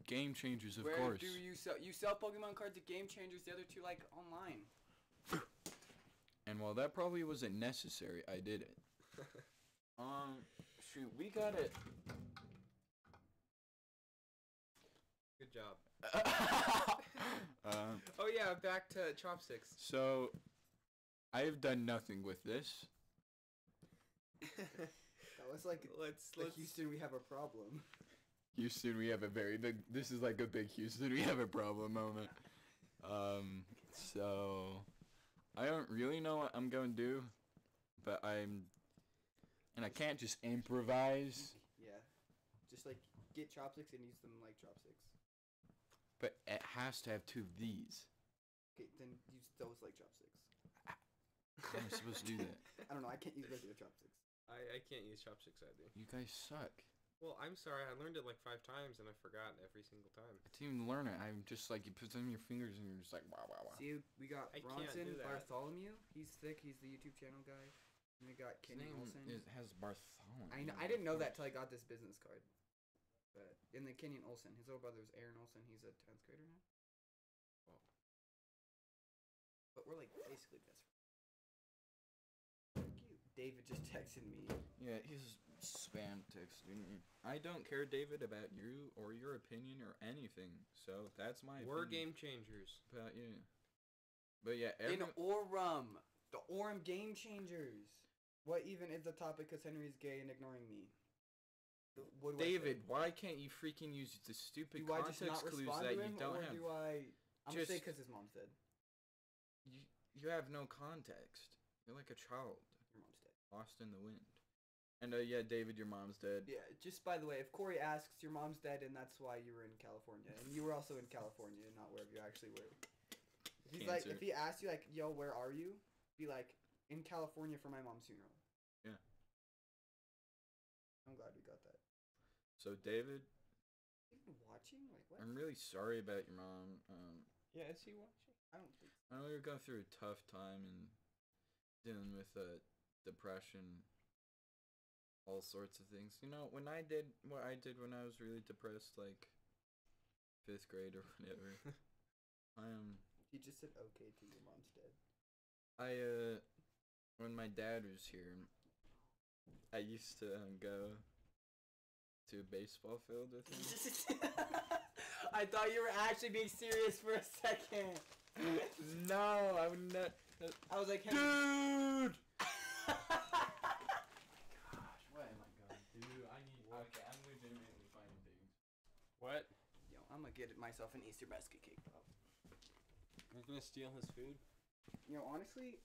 Game changers, of Where course. do you sell? You sell Pokemon cards at Game Changers. The other 2 like online. And while that probably wasn't necessary, I did it. Shoot, we got it. Good job. um, Oh yeah, back to chopsticks. so, I have done nothing with this. That was like let's Houston. We have a problem. Houston, we have a very big. This is like a big Houston, we have a problem moment. So, I don't really know what I'm going to do, but and I can't just improvise, Yeah, just like get chopsticks and use them like chopsticks. but it has to have 2 of these. Okay, then use those like chopsticks. How am I supposed to do that? I don't know. I can't use regular chopsticks. I can't use chopsticks either. You guys suck. Well, I'm sorry. I learned it like 5 times and I forgot every single time. I didn't even learn it. I'm just like, you put them in your fingers and you're just like, wow, wow, wow. See, we got I can't Bronson do that. Bartholomew. He's thick. He's the YouTube channel guy. And we got His Kenny name Olsen. has Bartholomew. I didn't know that till I got this business card. But and then Kenyon Olsen, his little brother is Aaron Olsen. He's a 10th grader now. Well, but we're like basically best friends. Cute. David just texted me. Yeah, he's spam texting me. I don't care, David, about you or your opinion or anything. So that's my we're opinion game changers. about you. But yeah, In Orem, the Orem Game Changers. What even is the topic? Because Henry's gay and ignoring me. What do David, why can't you freaking use the stupid do I just context not clues respond that to you him, don't or have? do I? I'm gonna Just- say because his mom's dead. You have no context. You're like a child Your mom's dead. lost in the wind. And yeah, David, your mom's dead. Yeah. Just by the way, if Corey asks, your mom's dead, and that's why you were in California, and you were also in California, not wherever you actually were. If he's like, Cancer. if he asks you like, "Yo, where are you?" Be like, "In California for my mom's funeral." Yeah. I'm glad we got that. So David, Even watching? Like what? I'm really sorry about your mom. Yeah, is he watching? I don't think. I know you're going through a tough time and dealing with depression, all sorts of things. You know, when I did what I did when I was really depressed, like 5th grade or whatever, He just said okay to your mom's dead. when my dad was here, I used to go to a baseball field with him. I thought you were actually being serious for a second. No, I would not. I was like, Dude! Gosh, what am I going to do? Okay, I'm legitimately finding things. What? Yo, I'm gonna get myself an Easter basket cake pop. You're gonna steal his food? You know, honestly,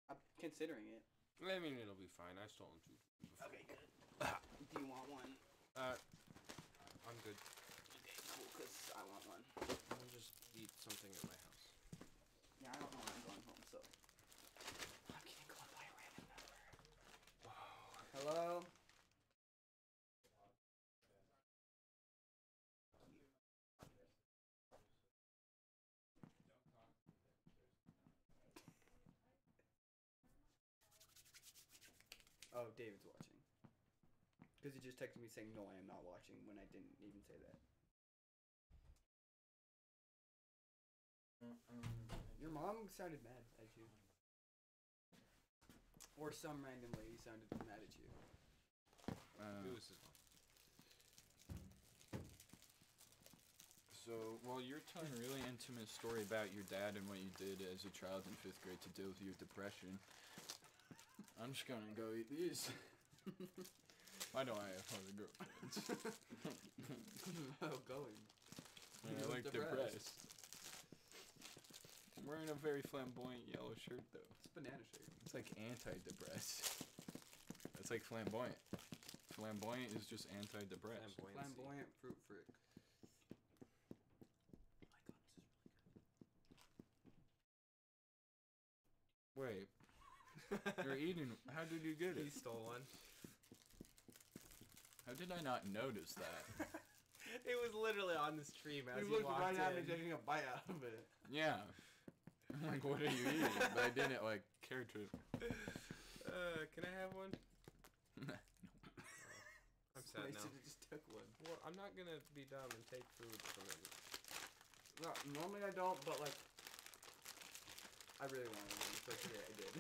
I'm considering it. I mean, it'll be fine. I've stolen food from you before. Okay, good. Do you want one? I'm good. Okay, cool, because I want one. I'll just eat something at my house. Yeah, I don't know when I'm going home, so. I'm getting called by a random number. Hello? Oh, David's watching. Because he just texted me saying, no, I am not watching, when I didn't even say that. Your mom sounded mad at you. Or or some random lady sounded mad at you? Goose is one. So, while you're telling a really intimate story about your dad and what you did as a child in 5th grade to deal with your depression, I'm just gonna go eat these. Why don't I have other girlfriends? Oh, going. I like depressed. I'm wearing a very flamboyant yellow shirt, though. It's a banana shirt. It's like anti-depressed. It's like flamboyant. Flamboyant is just anti-depressed. Flamboyant fruit frick. Wait. You're eating. How did you get He it? stole one. How did I not notice that? It was literally on the stream as He you looked walked right at me in. taking a bite out of it. Yeah. I'm like, what are you eating? But I didn't, like, care to. Can I have one? I'm So I sad now. should've just took one. Well, I'm not gonna be dumb and take food from him. No, normally I don't, but like, I really wanted one, so today I did.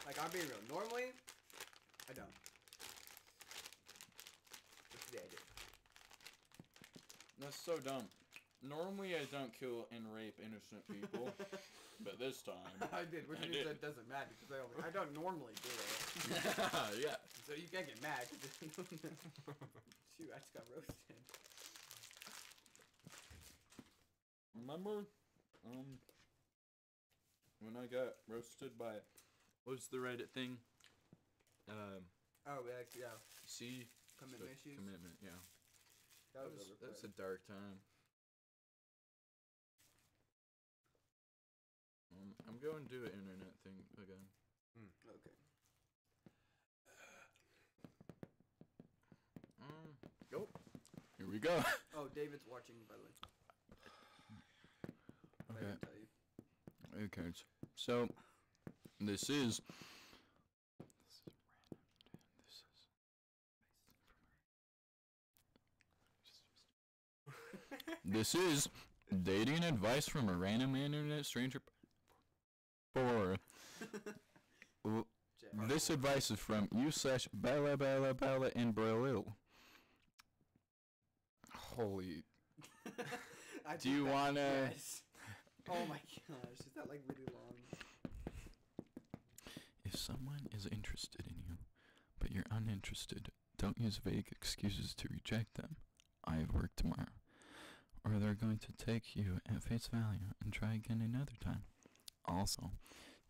Like, I'm being real. Normally, I don't. But today I did. That's so dumb. Normally I don't kill and rape innocent people, but this time. I did, which I means did. that doesn't matter, because I don't normally do it. Yeah. So you can't get mad. Shoot, I just got roasted. Remember, when I got roasted by, what was the Reddit thing? Oh, yeah. See? Commitment issues? Commitment, yeah. That That was a dark time. I'm going to do an internet thing again. Okay. Go. Here we go. Oh, David's watching, by the way. I Okay. didn't tell you. Okay. So, this is. This is dating advice from a random internet stranger. This advice is from you/Bella in Brazil. Holy. I Do think you that- wanna- Yes. Oh my gosh, is that like really long? If someone is interested in you, but you're uninterested, don't use vague excuses to reject them. I have work tomorrow. Or they're going to take you at face value and try again another time. Also,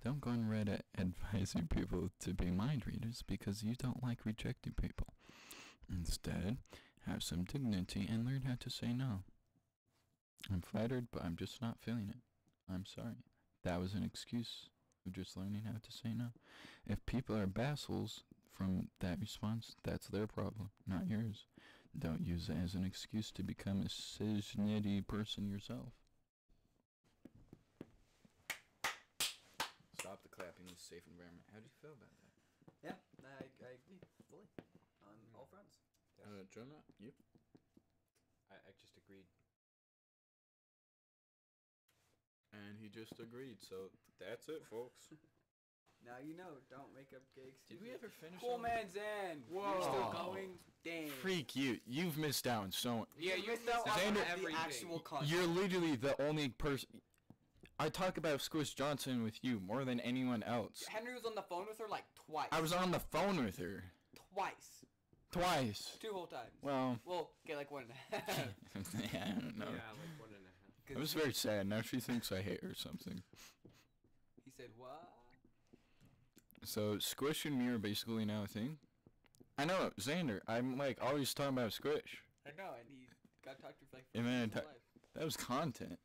don't go on Reddit advising people to be mind readers because you don't like rejecting people. Instead, have some dignity and learn how to say no. I'm flattered, but I'm just not feeling it. I'm sorry. That was an excuse of just learning how to say no. If people are bassholes from that response, that's their problem, not yours. Don't use it as an excuse to become a cisnitty person yourself. Stop the clapping. This safe environment. How do you feel about that? Yeah, I agree fully on all fronts. Jonah, you? I just agreed. And he just agreed, so that's it, folks. Now you know, don't make up gay excuses. Did we ever finish? Cool on- man's end. Whoa. You're still going? Dang. Freak you! You've missed out on so. Yeah, you missed missed out out on on the everything. actual content. You're literally the only person. I talk about Squish Johnson with you more than anyone else. Henry was on the phone with her like twice. I was on the phone with her Twice. twice. 2 whole times. Well, Well, okay, like 1.5. yeah, I don't know. Yeah, like 1.5. I was very sad. Now she thinks I hate her or something. He said, what? So Squish and me are basically now a thing. I know, Xander. I'm like always talking about Squish. I know, and he got talked to for like And then his whole life. that was content.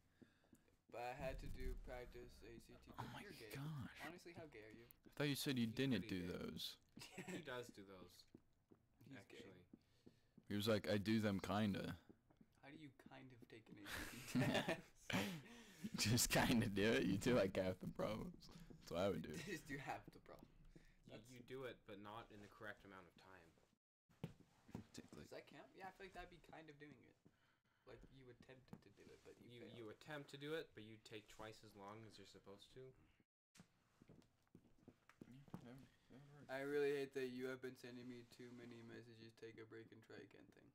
But I had to do practice ACT. Oh my You're gay. gosh. Honestly, how gay are you? I thought you said you He's didn't pretty do gay. those. He does do those, He's actually. gay. He was like, I do them kinda. How do you kind of take an ACT test? Just kinda do it. You do like half the problems. That's what I would do. Just do half the problem. You do it, but not in the correct amount of time. Does that count? Yeah, I feel like that'd be kind of doing it. Like you attempted to do it, but you failed. You attempt to do it, but you take twice as long as you're supposed to. I really hate that you have been sending me too many messages. Take a break and try again thing.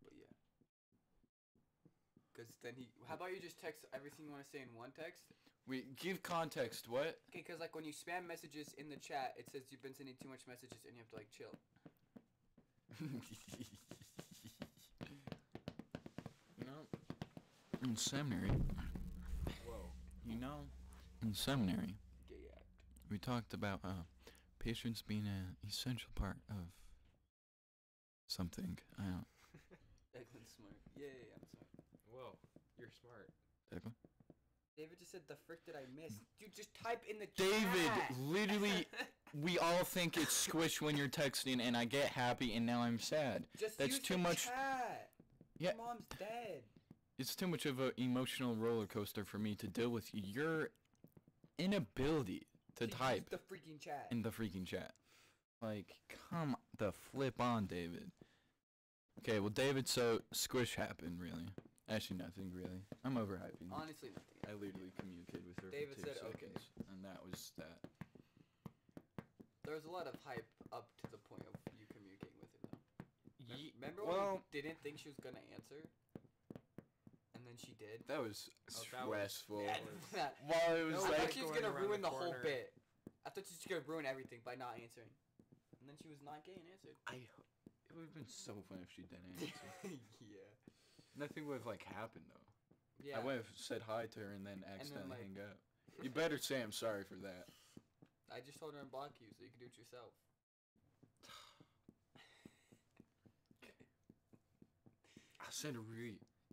But yeah. Because then he. How about you just text everything you want to say in one text? Give context. What? Okay, because like when you spam messages in the chat, it says you've been sending too much messages and you have to like chill. You know, in seminary. Whoa. You know, in seminary, Gay act. we talked about patience being an essential part of something. I don't. Declan's smart. Yay, I'm smart. Whoa. You're smart. Declan? David just said, "The frick did I miss?" Dude, just type in the David, chat. literally, we all think it's squish when you're texting, and I get happy, and now I'm sad. Just That's use too the much. Chat. Yeah. Your mom's dead. It's too much of an emotional roller coaster for me to deal with your inability to Just use type the freaking chat. in the freaking chat. Like, come the flip on, David. Okay, well, David, so squish happened, really. Actually, nothing, really. I'm overhyping. Honestly, nothing. I literally communicated with her David for 2 said, okay. seconds, and that was that. There was a lot of hype up to the point of you communicating with her, though. Remember well- when you didn't think she was gonna answer, and then she did? That was that was- stressful. Yeah. While it was No, I like, thought she was going gonna around ruin the the whole corner. bit. I thought she was gonna ruin everything by not answering. And then she was not gay and answered. it would have been so fun if she didn't answer. Yeah. Nothing would have like happened though. Yeah. I would have said hi to her and then accidentally like- hang up. You better say I'm sorry for that. I just told her to block you so you can do it yourself. I'll send a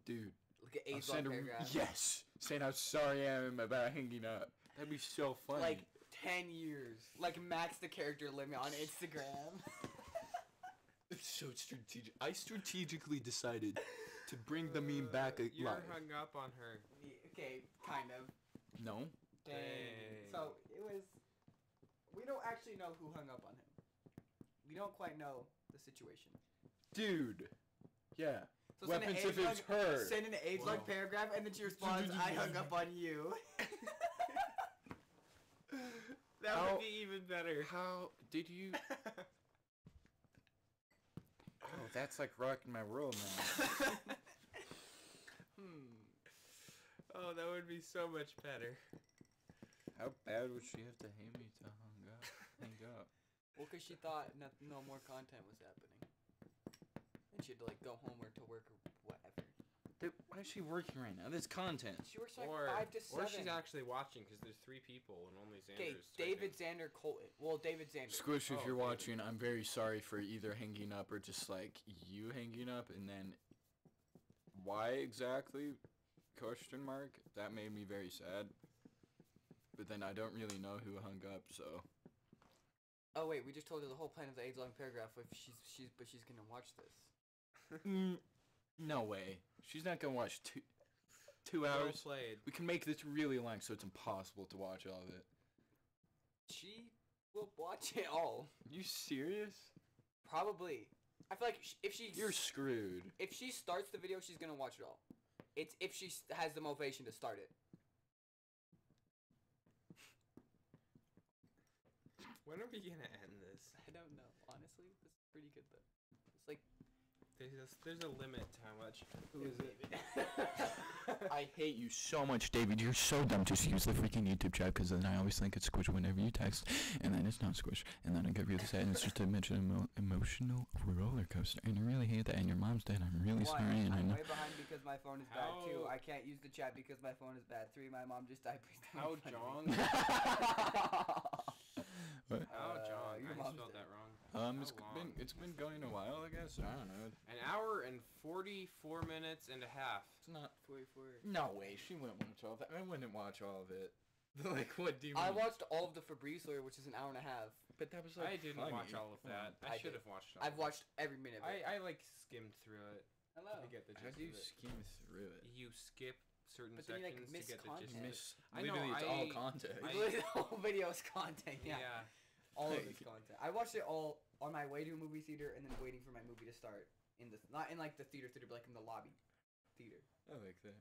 dude. Look at I'll A's long send a paragraph. yes, saying how sorry I am about hanging up. That'd be so funny. Like 10 years. Like max the character limit on Instagram. It's so strategic. I strategically decided to bring the meme back You're live. hung up on her. Okay, kind of. No, Dang. Dang. So it was. We don't actually know who hung up on him. We don't quite know the situation. dude. Yeah. So Weapons if it's her. Send an age-long Whoa. paragraph, and then she responds, "I hung up on you." That How- would be even better. How did you? Oh, that's like rocking my world now. Oh, that would be so much better. How bad would she have to hate me to hang up? Well, because she thought no more content was happening. And she had to, like, go home or to work or whatever. Dude, why is she working right now? There's content. She works like Or 5 to 7. or she's actually watching because there's 3 people and only Okay, Xander's David, typing. Xander, Colton. Well, David, Xander. Squish, if Oh, you're David. watching, I'm very sorry for either hanging up or just like you hanging up and then why exactly? Question mark. That made me very sad. But then I don't really know who hung up, so. Oh, wait, we just told her the whole plan of the age-long paragraph, but she's gonna watch this. No way. She's not gonna watch two Well hours. played. We can make this really long so it's impossible to watch all of it. She will watch it all. You serious? Probably. I feel like You're screwed. if she starts the video, she's gonna watch it all. It's if she has the motivation to start it. When are we gonna end this? I don't know. Honestly, this is pretty good though. It's like There's a limit to how much. who is it? I hate you so much, David. You're so dumb. Just use the freaking YouTube chat because then I always think it's squish whenever you text, and then it's not squish, and then I get really sad. And it's just a emotional roller coaster, and I really hate that. And your mom's dead. I'm really One, sorry, and I I'm know. way behind because my phone is bad. 2, How- I can't use the chat because my phone is bad. 3, my mom just died. Please don't How make fun of John? me. What? How John? your I mom's spelled dead. that wrong. It's been going a while, I guess. I don't know. An hour and 44 minutes and a half. It's not. 44. No way. She wouldn't watch all of it. I wouldn't watch all of it. Like, what do you mean? I watched all of the Febreze story, which is an hour and a half. But that was I like. didn't funny. watch all of Come that. on. I I should did. have watched all I've of it. watched every minute of it. I like skimmed through it Hello. to get the How gist do you of it. skim through it? You skip certain But then you, like, sections miss to get the gist of content. it. Miss. I know, Literally, it's all I- content. I- Literally the whole video is content. Yeah. Yeah. All of Like- it's content. I watched it all on my way to a movie theater and then waiting for my movie to start. Not in like the theater, but like in the lobby theater. I like that.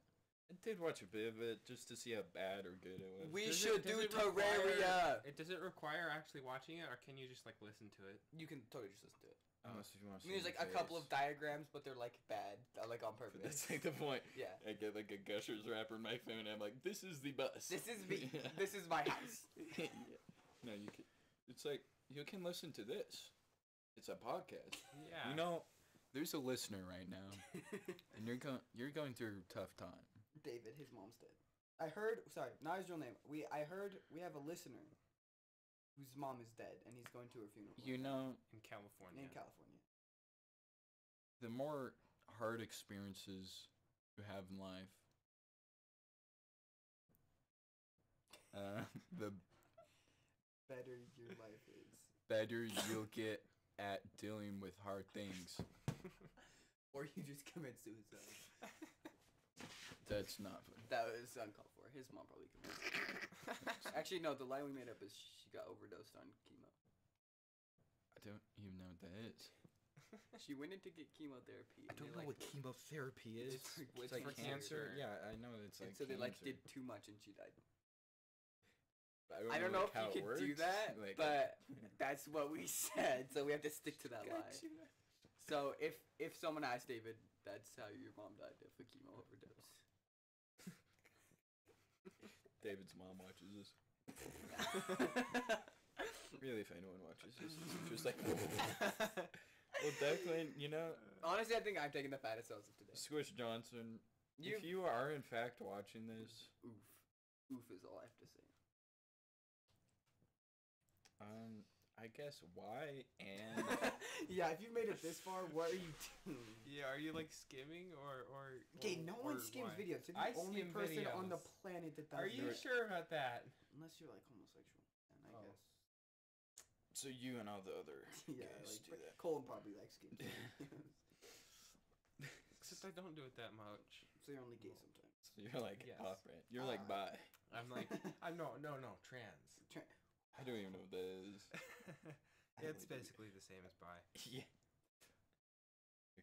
I did watch a bit of it just to see how bad or good it was. We Does should do it require- Terraria. Does it require actually watching it, or can you just like listen to it? You can totally just listen to it. Unless if you want I mean, there's like a couple of diagrams, but they're like bad, like on purpose. That's like the point. Yeah. I get like a Gushers wrapper in my phone, and I'm like, this is the bus. This is me. This is my house. Yeah. No, you can. It's like you can listen to this. It's a podcast. Yeah. You know, there's a listener right now, and you're going through a tough time. David, his mom's dead. I heard. Sorry, not his real name. I heard we have a listener whose mom is dead, and he's going to her funeral. You know, in California. in California. the more hard experiences you have in life, the Better your life is. better you'll get at dealing with hard things. Or you just commit suicide. That's not fun. That was uncalled for. His mom probably committed suicide. Actually, no. The line we made up is she got overdosed on chemo. I don't even know what that is. She went in to get chemotherapy. I and don't they, know like, what chemotherapy is. It's for- It's it's like for cancer. cancer. Yeah, I know it's and like. so they like cancer. did too much and she died. But I don't know like, if how you it could do works. that, Like, but that's what we said, so we have to stick to that lie. So if someone asked David, that's how your mom died, of a chemo overdose. David's mom watches this. Really, if anyone watches this, it's just like. Well, Declan, you know, Honestly, I think I'm taking the fattest cells of today. Squish Johnson. You, If you are in fact watching this, oof, oof is all I have to say. I guess why and Yeah, if you made it this far, what are you doing? Yeah, are you like skimming or Okay, no one or skims why? videos. You're I the only skim person on the videos. planet that does Are you it. sure about that? Unless you're like homosexual, and I Oh. guess. so you and all the other Yeah, guys like do that. Colin probably likes skims. Except I don't do it that much. So you're only gay sometimes. So you're like Yes. off brand. You're like bi. I'm like, I'm no, trans. I don't even know what that is. It's basically the same as bi. Yeah.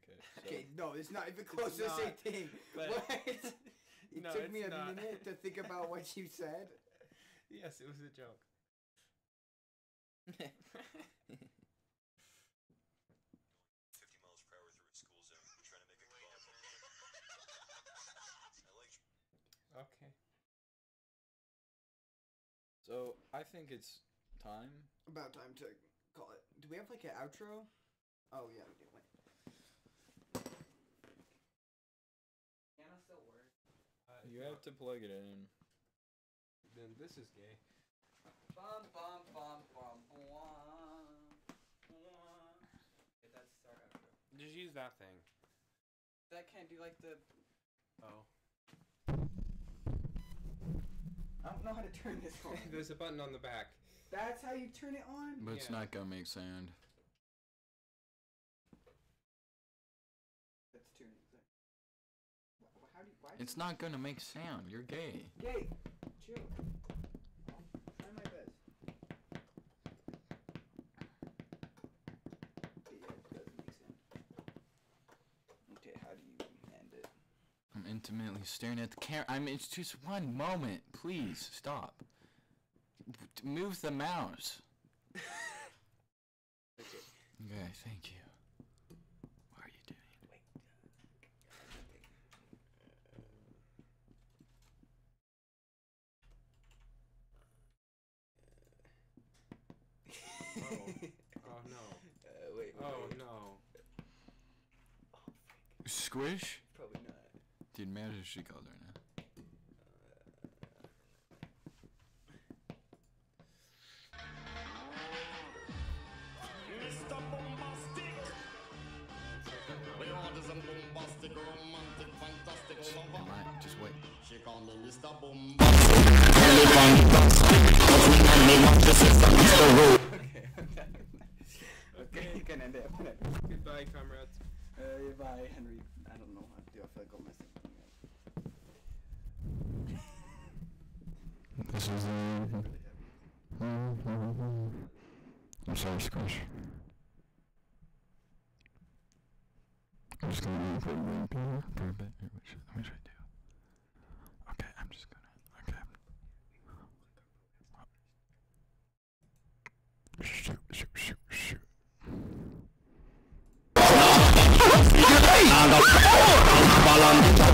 Okay. So Okay, no, it's not even close to the same not, thing. but- What? It No, took me it's a not. minute to think about what you said. Yes, it was a joke. 50 miles per hour through a school zone, trying to make a club. I like Okay. So I think it's time. About time to call it. Do we have like an outro? Oh yeah, we do. Wait. Piano still work? You have to plug it in. Then this is gay. Bum bum bum bum bum. Okay, that's our outro. Just use that thing. That can't do like the. Oh. I don't know how to turn this on. There's a button on the back. That's how you turn it on. But it's Yeah. not gonna make sound. Let's turn it. How do you? Why? It's not gonna make sound. You're gay. Gay. Chill. Try my best. Okay, yeah, it doesn't make sense. Okay, how do you end it? I'm intimately staring at the camera. I mean, it's just one moment. Please stop. Move the mouse. Okay, thank you. What are you doing? Wait. Oh no. Wait. Oh wait. no. Squish? Probably not. Dude, imagine if she called right now. Mr. Bombastic. We order some bombastic, romantic, fantastic lover. Am I? Just wait. She call me Mr. Bombastic. Okay, you can end it. Goodbye, comrades. Bye, Henry. I don't know how to do. I feel like I'll mess up. This is I'm sorry, Squish. I'm just gonna leave for a bit. What should I do? on the